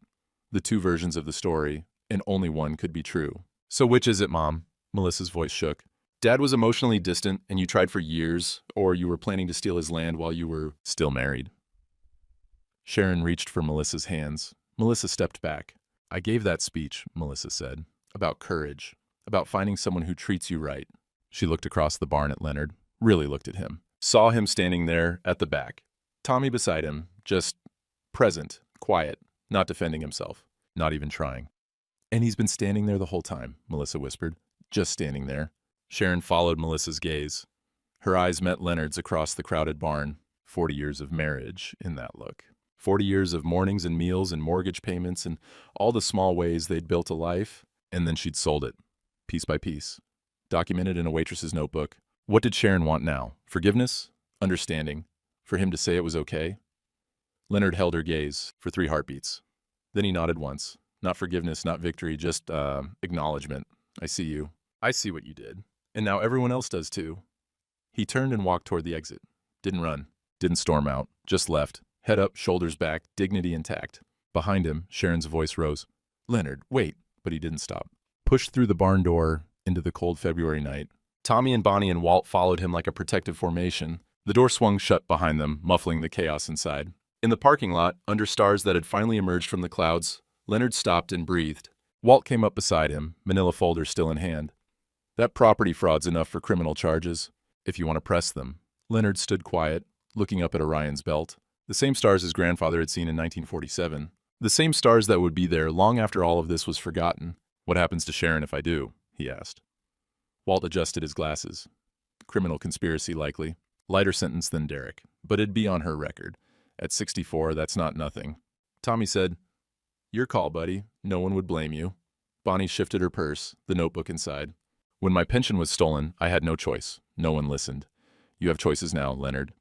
The 2 versions of the story, and only one could be true. So which is it, Mom? Melissa's voice shook. Dad was emotionally distant and you tried for years, or you were planning to steal his land while you were still married. Sharon reached for Melissa's hands. Melissa stepped back. I gave that speech, Melissa said, about courage, about finding someone who treats you right. She looked across the barn at Leonard, really looked at him, saw him standing there at the back. Tommy beside him, just present, quiet, not defending himself, not even trying. And he's been standing there the whole time, Melissa whispered, just standing there. Sharon followed Melissa's gaze. Her eyes met Leonard's across the crowded barn. 40 years of marriage in that look. 40 years of mornings and meals and mortgage payments and all the small ways they'd built a life, and then she'd sold it, piece by piece, documented in a waitress's notebook. What did Sharon want now? Forgiveness? Understanding? For him to say it was okay? Leonard held her gaze for 3 heartbeats. Then he nodded once. Not forgiveness, not victory, just acknowledgement. I see you. I see what you did. And now everyone else does too. He turned and walked toward the exit. Didn't run. Didn't storm out. Just left. Head up, shoulders back, dignity intact. Behind him, Sharon's voice rose. Leonard, wait. But he didn't stop. Pushed through the barn door into the cold February night. Tommy and Bonnie and Walt followed him like a protective formation. The door swung shut behind them, muffling the chaos inside. In the parking lot, under stars that had finally emerged from the clouds, Leonard stopped and breathed. Walt came up beside him, manila folder still in hand. That property fraud's enough for criminal charges, if you want to press them. Leonard stood quiet, looking up at Orion's belt. The same stars his grandfather had seen in 1947. The same stars that would be there long after all of this was forgotten. What happens to Sharon if I do? He asked. Walt adjusted his glasses. Criminal conspiracy, likely. Lighter sentence than Derek, but it'd be on her record. At 64, that's not nothing. Tommy said, Your call, buddy. No one would blame you. Bonnie shifted her purse, the notebook inside. When my pension was stolen, I had no choice. No one listened. You have choices now, Leonard.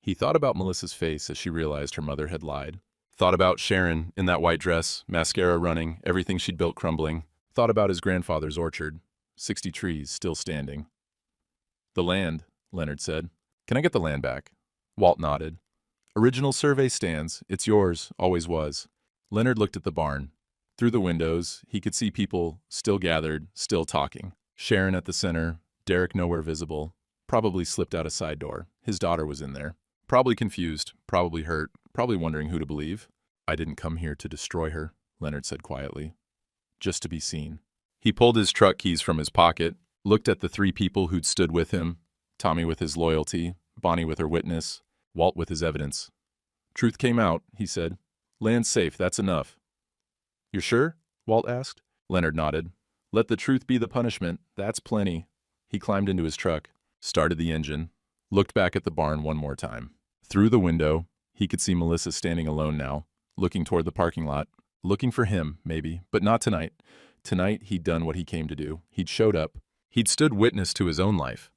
He thought about Melissa's face as she realized her mother had lied. Thought about Sharon in that white dress, mascara running, everything she'd built crumbling. Thought about his grandfather's orchard, 60 trees still standing. The land, Leonard said. Can I get the land back? Walt nodded. Original survey stands. It's yours, always was. Leonard looked at the barn. Through the windows, he could see people still gathered, still talking. Sharon at the center, Derek nowhere visible. Probably slipped out a side door. His daughter was in there. Probably confused, probably hurt, probably wondering who to believe. I didn't come here to destroy her, Leonard said quietly. Just to be seen. He pulled his truck keys from his pocket, looked at the 3 people who'd stood with him, Tommy with his loyalty, Bonnie with her witness, Walt with his evidence. Truth came out, he said. Land's safe, that's enough. You're sure? Walt asked. Leonard nodded. Let the truth be the punishment, that's plenty. He climbed into his truck, started the engine, looked back at the barn one more time. Through the window, he could see Melissa standing alone now, looking toward the parking lot, looking for him, maybe, but not tonight. Tonight, he'd done what he came to do. He'd showed up. He'd stood witness to his own life.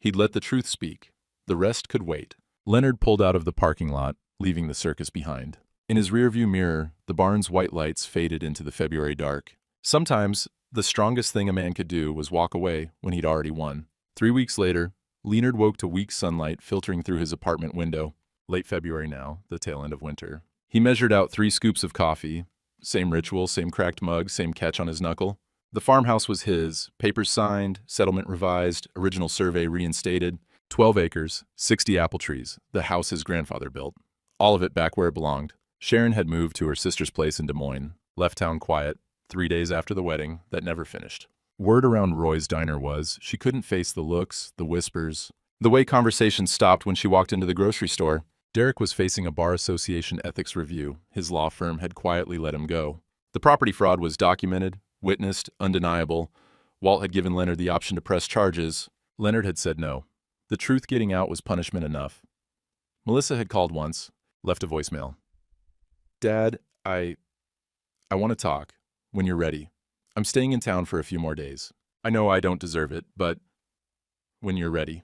He'd let the truth speak. The rest could wait. Leonard pulled out of the parking lot, leaving the circus behind. In his rearview mirror, the barn's white lights faded into the February dark. Sometimes, the strongest thing a man could do was walk away when he'd already won. 3 weeks later, Leonard woke to weak sunlight filtering through his apartment window. Late February now, the tail end of winter. He measured out 3 scoops of coffee. Same ritual, same cracked mug, same catch on his knuckle. The farmhouse was his. Papers signed, settlement revised, original survey reinstated. 12 acres, 60 apple trees, the house his grandfather built. All of it back where it belonged. Sharon had moved to her sister's place in Des Moines. Left town quiet, 3 days after the wedding that never finished. Word around Roy's diner was she couldn't face the looks, the whispers, the way conversations stopped when she walked into the grocery store. Derek was facing a Bar Association ethics review. His law firm had quietly let him go. The property fraud was documented, witnessed, undeniable. Walt had given Leonard the option to press charges. Leonard had said no. The truth getting out was punishment enough. Melissa had called once, left a voicemail. Dad, I want to talk. When you're ready. I'm staying in town for a few more days. I know I don't deserve it, but when you're ready.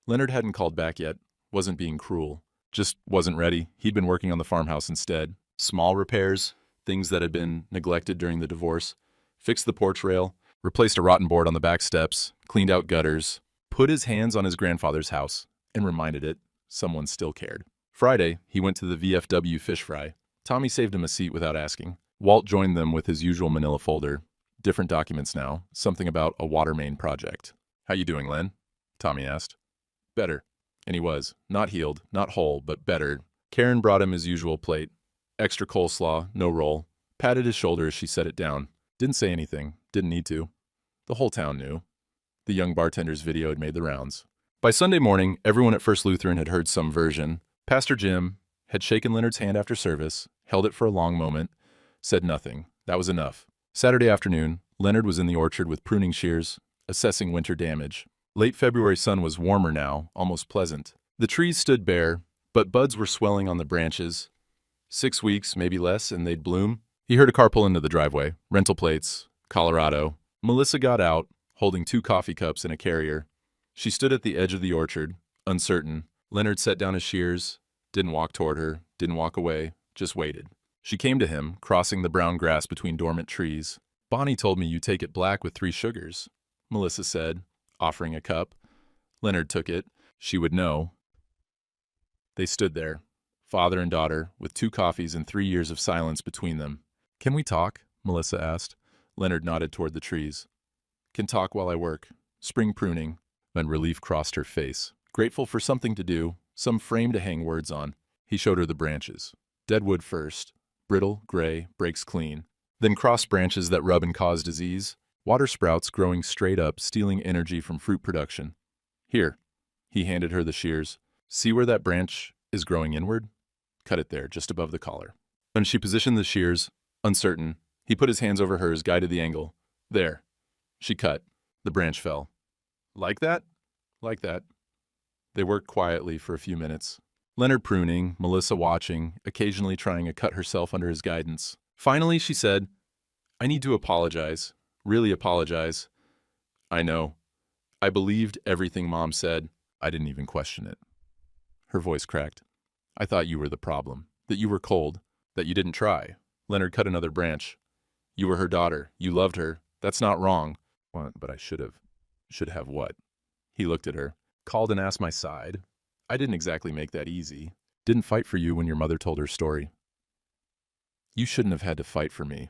Leonard hadn't called back yet, wasn't being cruel, just wasn't ready. He'd been working on the farmhouse instead. Small repairs, things that had been neglected during the divorce. Fixed the porch rail, replaced a rotten board on the back steps, cleaned out gutters, put his hands on his grandfather's house, and reminded it someone still cared. Friday, he went to the VFW fish fry. Tommy saved him a seat without asking. Walt joined them with his usual manila folder. Different documents now, something about a water main project. How you doing, Len? Tommy asked. Better. And he was. Not healed, not whole, but better. Karen brought him his usual plate. Extra coleslaw, no roll. Patted his shoulder as she set it down. Didn't say anything. Didn't need to. The whole town knew. The young bartender's video had made the rounds. By Sunday morning, everyone at First Lutheran had heard some version. Pastor Jim had shaken Leonard's hand after service, held it for a long moment, said nothing. That was enough. Saturday afternoon, Leonard was in the orchard with pruning shears, assessing winter damage. Late February sun was warmer now, almost pleasant. The trees stood bare, but buds were swelling on the branches. 6 weeks, maybe less, and they'd bloom. He heard a car pull into the driveway. Rental plates, Colorado. Melissa got out, holding 2 coffee cups and a carrier. She stood at the edge of the orchard, uncertain. Leonard set down his shears, didn't walk toward her, didn't walk away, just waited. She came to him, crossing the brown grass between dormant trees. "Bonnie told me you take it black with 3 sugars," Melissa said, offering a cup. Leonard took it. She would know. They stood there, father and daughter, with 2 coffees and 3 years of silence between them. "Can we talk?" Melissa asked. Leonard nodded toward the trees. "Can talk while I work. Spring pruning." Then relief crossed her face. Grateful for something to do, some frame to hang words on. He showed her the branches. Dead wood first. Brittle, gray, breaks clean. Then cross branches that rub and cause disease. Water sprouts growing straight up, stealing energy from fruit production. "Here." He handed her the shears. "See where that branch is growing inward? Cut it there, just above the collar." And she positioned the shears, uncertain. He put his hands over hers, guided the angle. "There." She cut. The branch fell. "Like that?" "Like that." They worked quietly for a few minutes. Leonard pruning, Melissa watching, occasionally trying a cut herself under his guidance. Finally, she said, "I need to apologize. Really apologize. I know. I believed everything Mom said. I didn't even question it." Her voice cracked. "I thought you were the problem, that you were cold, that you didn't try." Leonard cut another branch. "You were her daughter. You loved her. That's not wrong." "What? But I should have." "Should have what?" He looked at her. "Called and asked my side. I didn't exactly make that easy. Didn't fight for you when your mother told her story. You shouldn't have had to fight for me."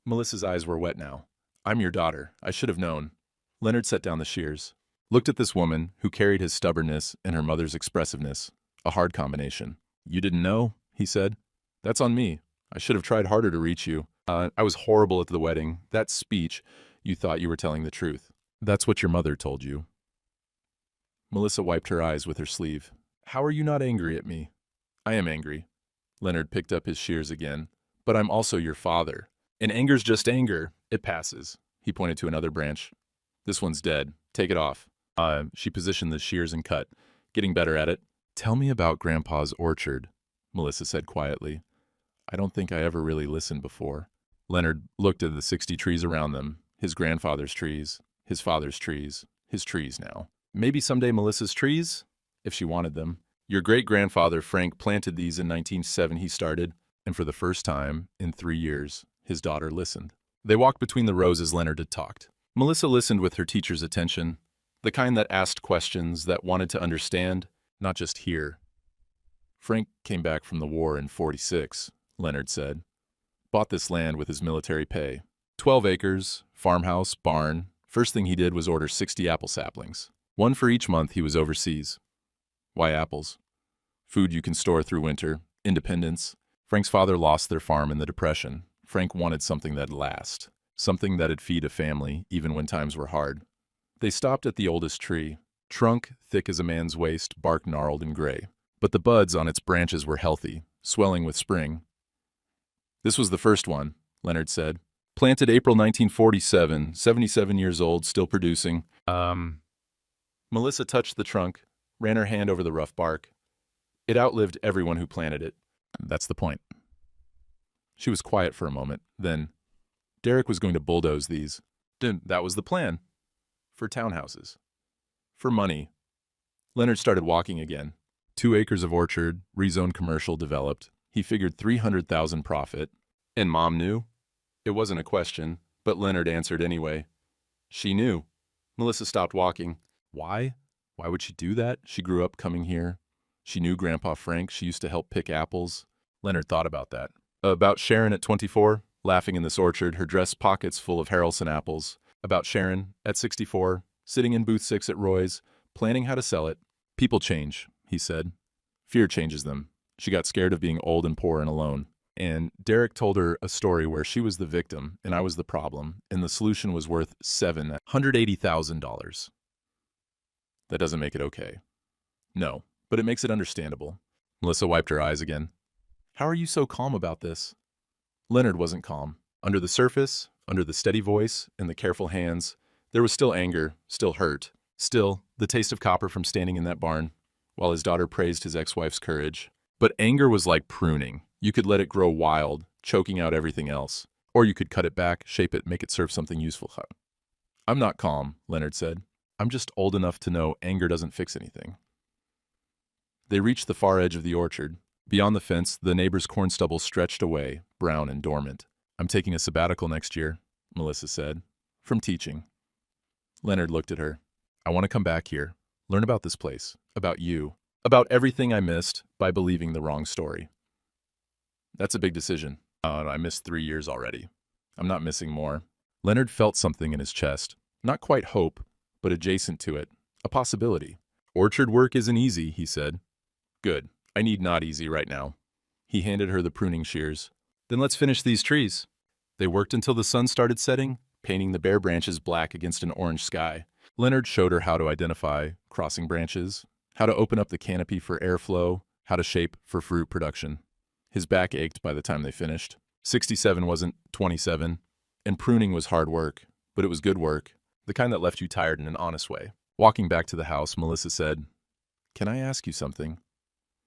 Melissa's eyes were wet now. "I'm your daughter. I should have known." Leonard set down the shears. Looked at this woman who carried his stubbornness and her mother's expressiveness. A hard combination. "You didn't know?" he said. "That's on me. I should have tried harder to reach you. I was horrible at the wedding. That speech, you thought you were telling the truth. That's what your mother told you." Melissa wiped her eyes with her sleeve. "How are you not angry at me?" "I am angry." Leonard picked up his shears again. "But I'm also your father. And anger's just anger. It passes." He pointed to another branch. "This one's dead. Take it off." She positioned the shears and cut, getting better at it. "Tell me about Grandpa's orchard," Melissa said quietly. "I don't think I ever really listened before." Leonard looked at the 60 trees around them, his grandfather's trees, his father's trees, his trees now. Maybe someday Melissa's trees, if she wanted them. "Your great-grandfather Frank planted these in 1907, he started, and for the first time in 3 years, his daughter listened. They walked between the rows as Leonard had talked. Melissa listened with her teacher's attention, the kind that asked questions, that wanted to understand, not just hear. "Frank came back from the war in '46, Leonard said. "Bought this land with his military pay. 12 acres, farmhouse, barn. First thing he did was order 60 apple saplings. 1 for each month he was overseas." "Why apples?" "Food you can store through winter. Independence." Frank's father lost their farm in the Depression. Frank wanted something that'd last. Something that'd feed a family, even when times were hard. They stopped at the oldest tree. Trunk thick as a man's waist, bark gnarled and gray. But the buds on its branches were healthy, swelling with spring. "This was the first one," Leonard said. "Planted April 1947, 77 years old, still producing." Melissa touched the trunk, ran her hand over the rough bark. "It outlived everyone who planted it." "That's the point." She was quiet for a moment. Then, "Derek was going to bulldoze these. That was the plan. For townhouses. For money." Leonard started walking again. 2 acres of orchard, rezoned commercial, developed. He figured 300,000 profit. And Mom knew? It wasn't a question, but Leonard answered anyway. She knew. Melissa stopped walking. Why? Why would she do that? She grew up coming here. She knew Grandpa Frank. She used to help pick apples. Leonard thought about that. About Sharon at 24, laughing in this orchard, her dress pockets full of Haralson apples. About Sharon at 64, sitting in booth 6 at Roy's, planning how to sell it. "People change," he said. "Fear changes them." She got scared of being old and poor and alone. And Derek told her a story where she was the victim and I was the problem, and the solution was worth $780,000. That doesn't make it okay. No, but it makes it understandable. Melissa wiped her eyes again. "How are you so calm about this?" Leonard wasn't calm. Under the surface, under the steady voice and the careful hands, there was still anger, still hurt. Still, the taste of copper from standing in that barn, while his daughter praised his ex-wife's courage. But anger was like pruning. You could let it grow wild, choking out everything else. Or you could cut it back, shape it, make it serve something useful. I'm not calm, Leonard said. I'm just old enough to know anger doesn't fix anything. They reached the far edge of the orchard. Beyond the fence, the neighbor's corn stubble stretched away, brown and dormant. I'm taking a sabbatical next year, Melissa said, from teaching. Leonard looked at her. I want to come back here, learn about this place, about you, about everything I missed by believing the wrong story. That's a big decision. I missed 3 years already. I'm not missing more. Leonard felt something in his chest. Not quite hope, but adjacent to it. A possibility. Orchard work isn't easy, he said. Good. I need not easy right now. He handed her the pruning shears. Then let's finish these trees. They worked until the sun started setting, painting the bare branches black against an orange sky. Leonard showed her how to identify crossing branches, how to open up the canopy for airflow, how to shape for fruit production. His back ached by the time they finished. 67 wasn't 27, and pruning was hard work, but it was good work, the kind that left you tired in an honest way. Walking back to the house, Melissa said, Can I ask you something?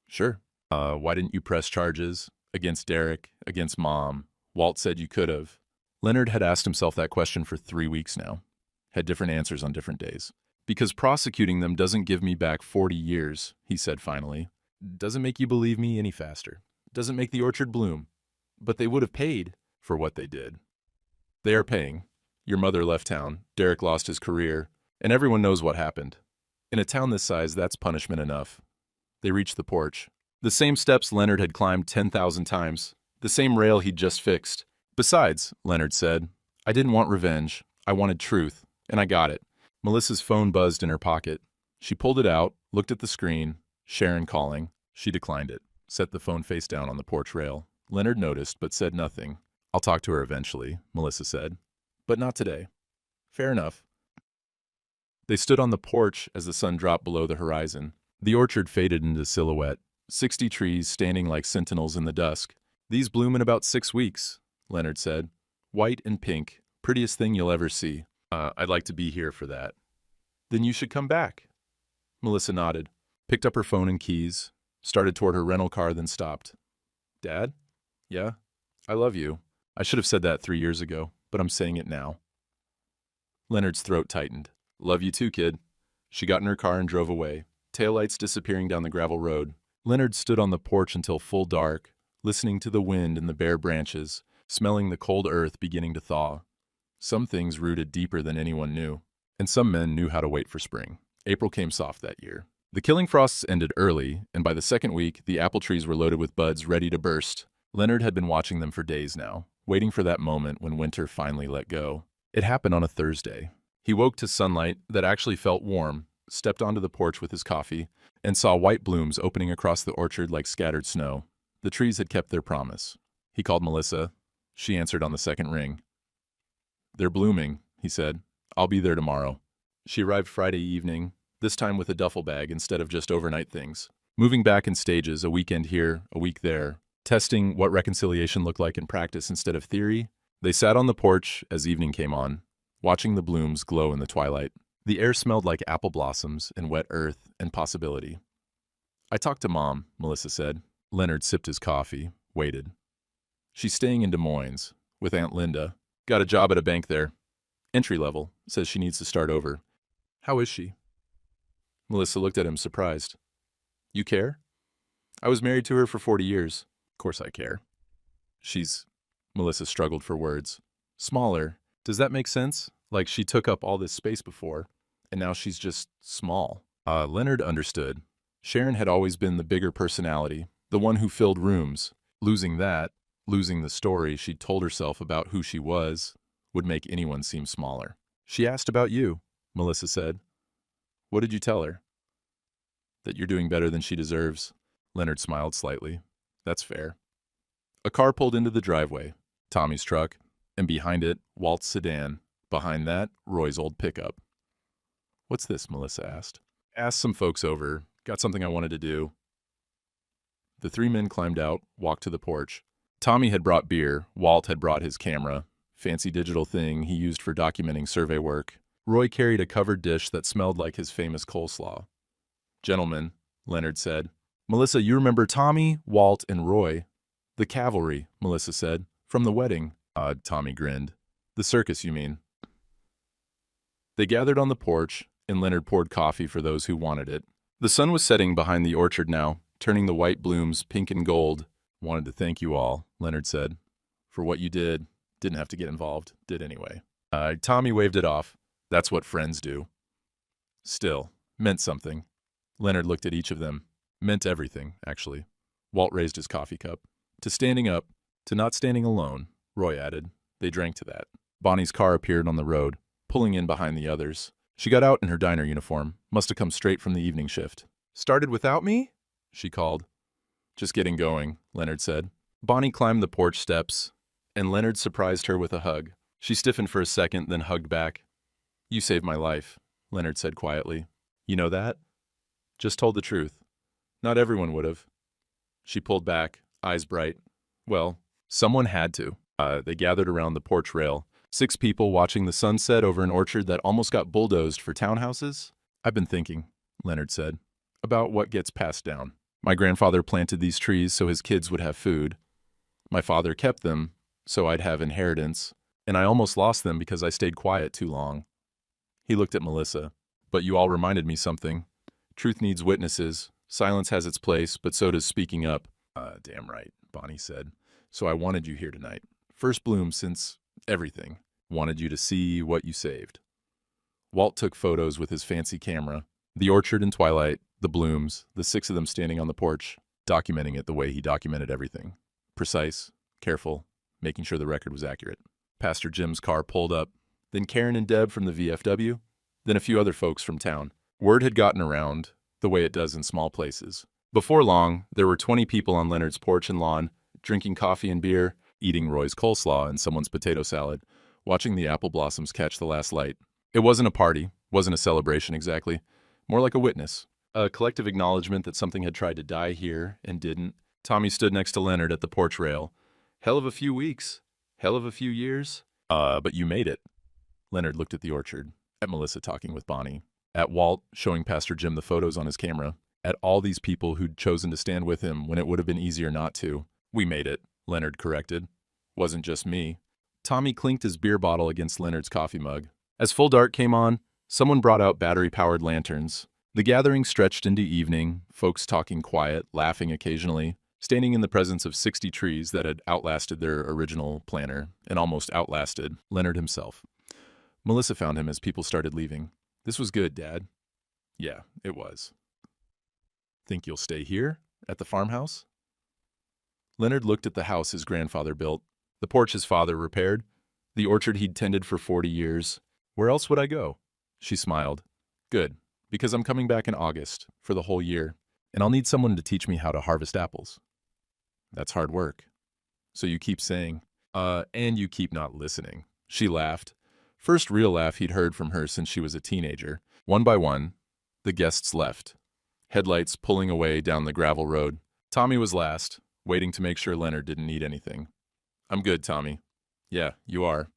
Sure. Why didn't you press charges? Against Derek, against Mom. Walt said you could have. Leonard had asked himself that question for 3 weeks now. Had different answers on different days. Because prosecuting them doesn't give me back 40 years, he said finally. Doesn't make you believe me any faster. Doesn't make the orchard bloom. But they would have paid for what they did. They are paying. Your mother left town, Derek lost his career, and everyone knows what happened. In a town this size, that's punishment enough. They reached the porch. The same steps Leonard had climbed 10,000 times. The same rail he'd just fixed. Besides, Leonard said, I didn't want revenge. I wanted truth, and I got it. Melissa's phone buzzed in her pocket. She pulled it out, looked at the screen. Sharon calling. She declined it, set the phone face down on the porch rail. Leonard noticed, but said nothing. I'll talk to her eventually, Melissa said. But not today. Fair enough. They stood on the porch as the sun dropped below the horizon. The orchard faded into silhouette, 60 trees standing like sentinels in the dusk. These bloom in about 6 weeks, Leonard said. White and pink, prettiest thing you'll ever see. I'd like to be here for that. Then you should come back. Melissa nodded, picked up her phone and keys, started toward her rental car, then stopped. Dad? Yeah? I love you. I should have said that 3 years ago, but I'm saying it now. Leonard's throat tightened. Love you too, kid. She got in her car and drove away, taillights disappearing down the gravel road. Leonard stood on the porch until full dark, listening to the wind and the bare branches, smelling the cold earth beginning to thaw. Some things rooted deeper than anyone knew, and some men knew how to wait for spring. April came soft that year. The killing frosts ended early, and by the second week, the apple trees were loaded with buds ready to burst. Leonard had been watching them for days now, waiting for that moment when winter finally let go. It happened on a Thursday. He woke to sunlight that actually felt warm, stepped onto the porch with his coffee, and saw white blooms opening across the orchard like scattered snow. The trees had kept their promise. He called Melissa. She answered on the second ring. They're blooming, he said. I'll be there tomorrow. She arrived Friday evening, this time with a duffel bag instead of just overnight things. Moving back in stages, a weekend here, a week there, testing what reconciliation looked like in practice instead of theory, they sat on the porch as evening came on, watching the blooms glow in the twilight. The air smelled like apple blossoms and wet earth and possibility. I talked to Mom, Melissa said. Leonard sipped his coffee, waited. She's staying in Des Moines with Aunt Linda. Got a job at a bank there. Entry level, says she needs to start over. How is she? Melissa looked at him surprised. You care? I was married to her for 40 years. Of course I care. Melissa struggled for words. Smaller. Does that make sense? Like she took up all this space before, and now she's just small. Leonard understood. Sharon had always been the bigger personality, the one who filled rooms. Losing that, losing the story she'd told herself about who she was, would make anyone seem smaller. She asked about you, Melissa said. What did you tell her? That you're doing better than she deserves. Leonard smiled slightly. That's fair. A car pulled into the driveway, Tommy's truck, and behind it, Walt's sedan. Behind that, Roy's old pickup. What's this? Melissa asked. Asked some folks over. Got something I wanted to do. The 3 men climbed out, walked to the porch. Tommy had brought beer. Walt had brought his camera, fancy digital thing he used for documenting survey work. Roy carried a covered dish that smelled like his famous coleslaw. "Gentlemen," Leonard said. "Melissa, you remember Tommy, Walt, and Roy?" "The cavalry," Melissa said. "From the wedding." Tommy grinned. "The circus, you mean?" They gathered on the porch, and Leonard poured coffee for those who wanted it. The sun was setting behind the orchard now, turning the white blooms pink and gold. "Wanted to thank you all," Leonard said, "for what you did. Didn't have to get involved. Did anyway." Tommy waved it off. "That's what friends do." Still, meant something. Leonard looked at each of them. Meant everything, actually. Walt raised his coffee cup. "To standing up, to not standing alone," Roy added. They drank to that. Bonnie's car appeared on the road, pulling in behind the others. She got out in her diner uniform. Must have come straight from the evening shift. "Started without me?" she called. "Just getting going," Leonard said. Bonnie climbed the porch steps, and Leonard surprised her with a hug. She stiffened for a second, then hugged back. "You saved my life," Leonard said quietly. "You know that?" "Just told the truth. Not everyone would have." She pulled back, eyes bright. "Well, someone had to." They gathered around the porch rail. 6 people watching the sunset over an orchard that almost got bulldozed for townhouses. "I've been thinking," Leonard said, "about what gets passed down. My grandfather planted these trees so his kids would have food. My father kept them so I'd have inheritance, and I almost lost them because I stayed quiet too long." He looked at Melissa. "But you all reminded me something. Truth needs witnesses. Silence has its place, but so does speaking up." Damn right," Bonnie said. "So I wanted you here tonight. First bloom since everything. Wanted you to see what you saved." Walt took photos with his fancy camera. The orchard in twilight, the blooms, the 6 of them standing on the porch, documenting it the way he documented everything. Precise, careful, making sure the record was accurate. Pastor Jim's car pulled up, then Karen and Deb from the VFW, then a few other folks from town. Word had gotten around, the way it does in small places. Before long, there were 20 people on Leonard's porch and lawn, drinking coffee and beer, eating Roy's coleslaw and someone's potato salad, watching the apple blossoms catch the last light. It wasn't a party, wasn't a celebration exactly, more like a witness, a collective acknowledgement that something had tried to die here and didn't. Tommy stood next to Leonard at the porch rail. "Hell of a few weeks. Hell of a few years." But you made it." Leonard looked at the orchard, at Melissa talking with Bonnie, at Walt showing Pastor Jim the photos on his camera, at all these people who'd chosen to stand with him when it would have been easier not to. "We made it," Leonard corrected. "Wasn't just me." Tommy clinked his beer bottle against Leonard's coffee mug. As full dark came on, someone brought out battery-powered lanterns. The gathering stretched into evening, folks talking quiet, laughing occasionally, standing in the presence of 60 trees that had outlasted their original planter and almost outlasted Leonard himself. Melissa found him as people started leaving. "This was good, Dad." "Yeah, it was." "Think you'll stay here, at the farmhouse?" Leonard looked at the house his grandfather built, the porch his father repaired, the orchard he'd tended for 40 years. "Where else would I go?" She smiled. "Good, because I'm coming back in August, for the whole year, and I'll need someone to teach me how to harvest apples." "That's hard work." "So you keep saying, and you keep not listening." She laughed. First real laugh he'd heard from her since she was a teenager. One by one, the guests left, headlights pulling away down the gravel road. Tommy was last, waiting to make sure Leonard didn't need anything. "I'm good, Tommy." "Yeah, you are."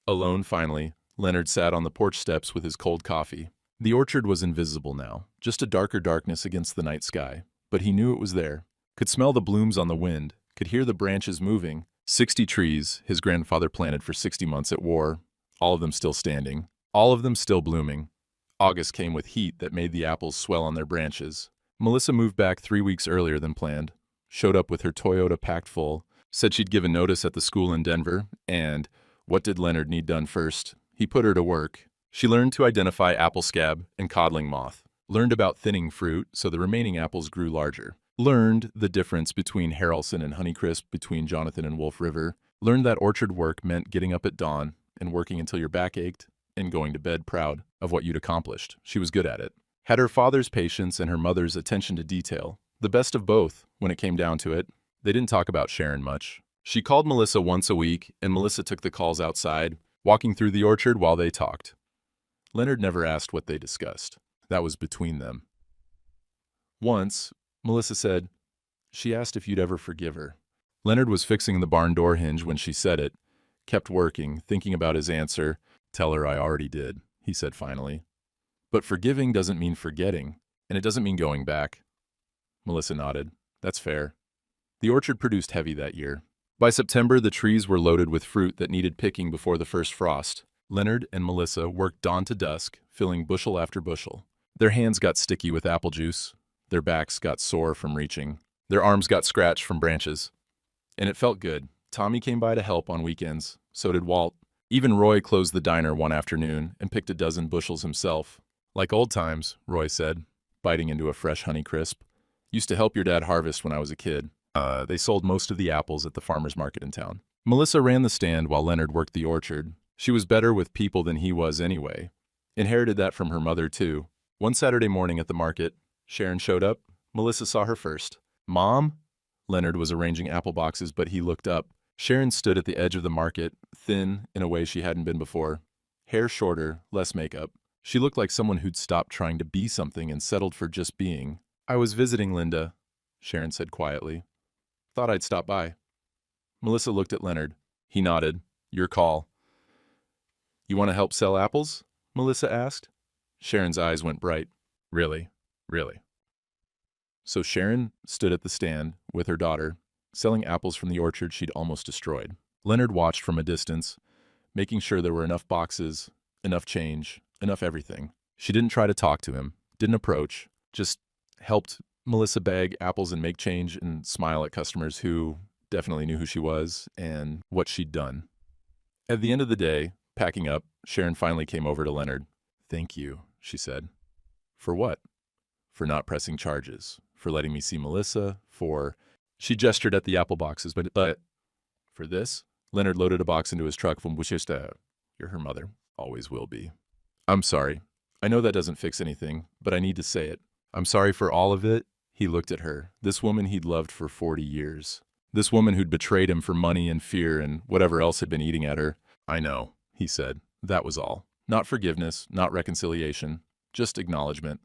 Alone, finally, Leonard sat on the porch steps with his cold coffee. The orchard was invisible now, just a darker darkness against the night sky, but he knew it was there. Could smell the blooms on the wind, could hear the branches moving. 60 trees his grandfather planted for 60 months at war, all of them still standing, all of them still blooming. August came with heat that made the apples swell on their branches. Melissa moved back 3 weeks earlier than planned, showed up with her Toyota packed full, said she'd given notice at the school in Denver, and what did Leonard need done first? He put her to work. She learned to identify apple scab and codling moth, learned about thinning fruit so the remaining apples grew larger, learned the difference between Haralson and Honeycrisp between Jonathan and Wolf River, learned that orchard work meant getting up at dawn and working until your back ached and going to bed proud of what you'd accomplished. She was good at it. Had her father's patience and her mother's attention to detail, the best of both when it came down to it. They didn't talk about Sharon much. She called Melissa once a week, and Melissa took the calls outside, walking through the orchard while they talked. Leonard never asked what they discussed. That was between them. Once, Melissa said, "She asked if you'd ever forgive her." Leonard was fixing the barn door hinge when she said it, kept working, thinking about his answer, Tell her I already did, he said finally. But forgiving doesn't mean forgetting, and it doesn't mean going back. Melissa nodded. That's fair. The orchard produced heavy that year. By September, the trees were loaded with fruit that needed picking before the first frost. Leonard and Melissa worked dawn to dusk, filling bushel after bushel. Their hands got sticky with apple juice. Their backs got sore from reaching. Their arms got scratched from branches. And it felt good. Tommy came by to help on weekends. So did Walt. Even Roy closed the diner one afternoon and picked a dozen bushels himself. Like old times, Roy said, biting into a fresh Honeycrisp. Used to help your dad harvest when I was a kid. They sold most of the apples at the farmer's market in town. Melissa ran the stand while Leonard worked the orchard. She was better with people than he was anyway. Inherited that from her mother, too. One Saturday morning at the market, Sharon showed up. Melissa saw her first. Mom? Leonard was arranging apple boxes, but he looked up. Sharon stood at the edge of the market, thin in a way she hadn't been before. Hair shorter, less makeup. She looked like someone who'd stopped trying to be something and settled for just being. I was visiting Linda, Sharon said quietly. Thought I'd stop by. Melissa looked at Leonard. He nodded. Your call. You want to help sell apples? Melissa asked. Sharon's eyes went bright. Really? Really? So Sharon stood at the stand with her daughter, selling apples from the orchard she'd almost destroyed. Leonard watched from a distance, making sure there were enough boxes, enough change, enough everything. She didn't try to talk to him, didn't approach, just helped Melissa bag apples and make change and smile at customers who definitely knew who she was and what she'd done. At the end of the day, packing up, Sharon finally came over to Leonard. Thank you, she said. For what? For not pressing charges, for letting me see Melissa, for... She gestured at the apple boxes, but for this? Leonard loaded a box into his truck from Wichita. You're her mother. Always will be. I'm sorry. I know that doesn't fix anything, but I need to say it. I'm sorry for all of it. He looked at her, this woman he'd loved for 40 years. This woman who'd betrayed him for money and fear and whatever else had been eating at her. I know, he said. That was all. Not forgiveness, not reconciliation, just acknowledgement.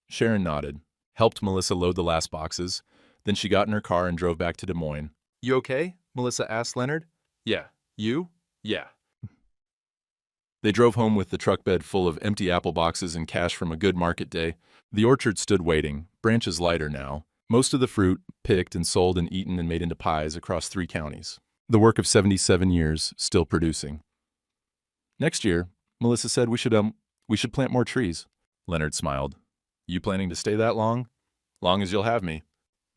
Sharon nodded, helped Melissa load the last boxes. Then she got in her car and drove back to Des Moines. You okay? Melissa asked Leonard. Yeah. You? Yeah. They drove home with the truck bed full of empty apple boxes and cash from a good market day. The orchard stood waiting, branches lighter now. Most of the fruit picked and sold and eaten and made into pies across 3 counties. The work of 77 years, still producing. Next year, Melissa said we should plant more trees. Leonard smiled. You planning to stay that long? Long as you'll have me.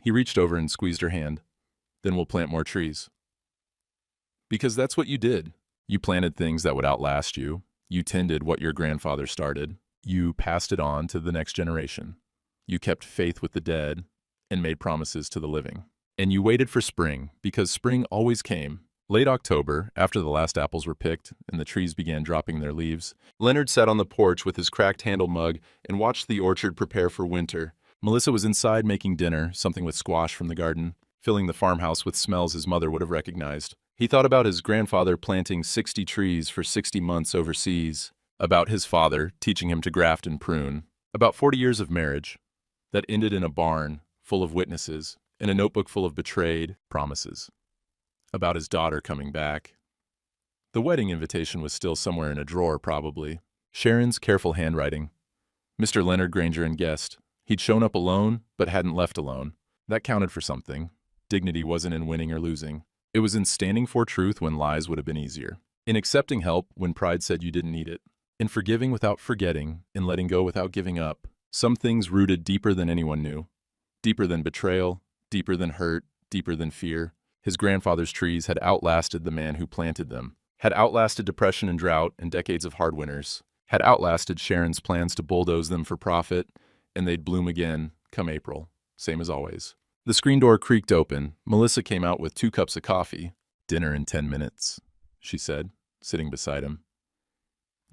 He reached over and squeezed her hand. Then we'll plant more trees. Because that's what you did. You planted things that would outlast you. You tended what your grandfather started. You passed it on to the next generation. You kept faith with the dead and made promises to the living. And you waited for spring, because spring always came. Late October, after the last apples were picked and the trees began dropping their leaves, Leonard sat on the porch with his cracked handle mug and watched the orchard prepare for winter. Melissa was inside making dinner, something with squash from the garden, filling the farmhouse with smells his mother would have recognized. He thought about his grandfather planting 60 trees for 60 months overseas, about his father teaching him to graft and prune, about 40 years of marriage that ended in a barn full of witnesses and a notebook full of betrayed promises, about his daughter coming back. The wedding invitation was still somewhere in a drawer, probably. Sharon's careful handwriting. Mr. Leonard Granger and guest. He'd shown up alone, but hadn't left alone. That counted for something. Dignity wasn't in winning or losing. It was in standing for truth when lies would have been easier. In accepting help when pride said you didn't need it. In forgiving without forgetting, in letting go without giving up. Some things rooted deeper than anyone knew. Deeper than betrayal, deeper than hurt, deeper than fear. His grandfather's trees had outlasted the man who planted them. Had outlasted depression and drought and decades of hard winters. Had outlasted Sharon's plans to bulldoze them for profit, and they'd bloom again come April, same as always. The screen door creaked open. Melissa came out with 2 cups of coffee. Dinner in 10 minutes, she said, sitting beside him.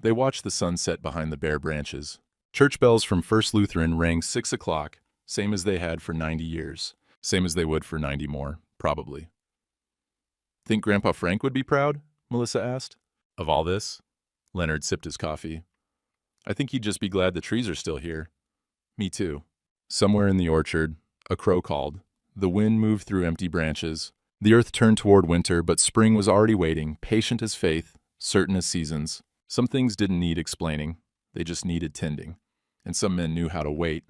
They watched the sun set behind the bare branches. Church bells from First Lutheran rang 6 o'clock, same as they had for 90 years. Same as they would for 90 more, probably. Think Grandpa Frank would be proud? Melissa asked. Of all this? Leonard sipped his coffee. I think he'd just be glad the trees are still here. Me too. Somewhere in the orchard, a crow called. The wind moved through empty branches. The earth turned toward winter, but spring was already waiting, patient as faith, certain as seasons. Some things didn't need explaining, they just needed tending. And some men knew how to wait,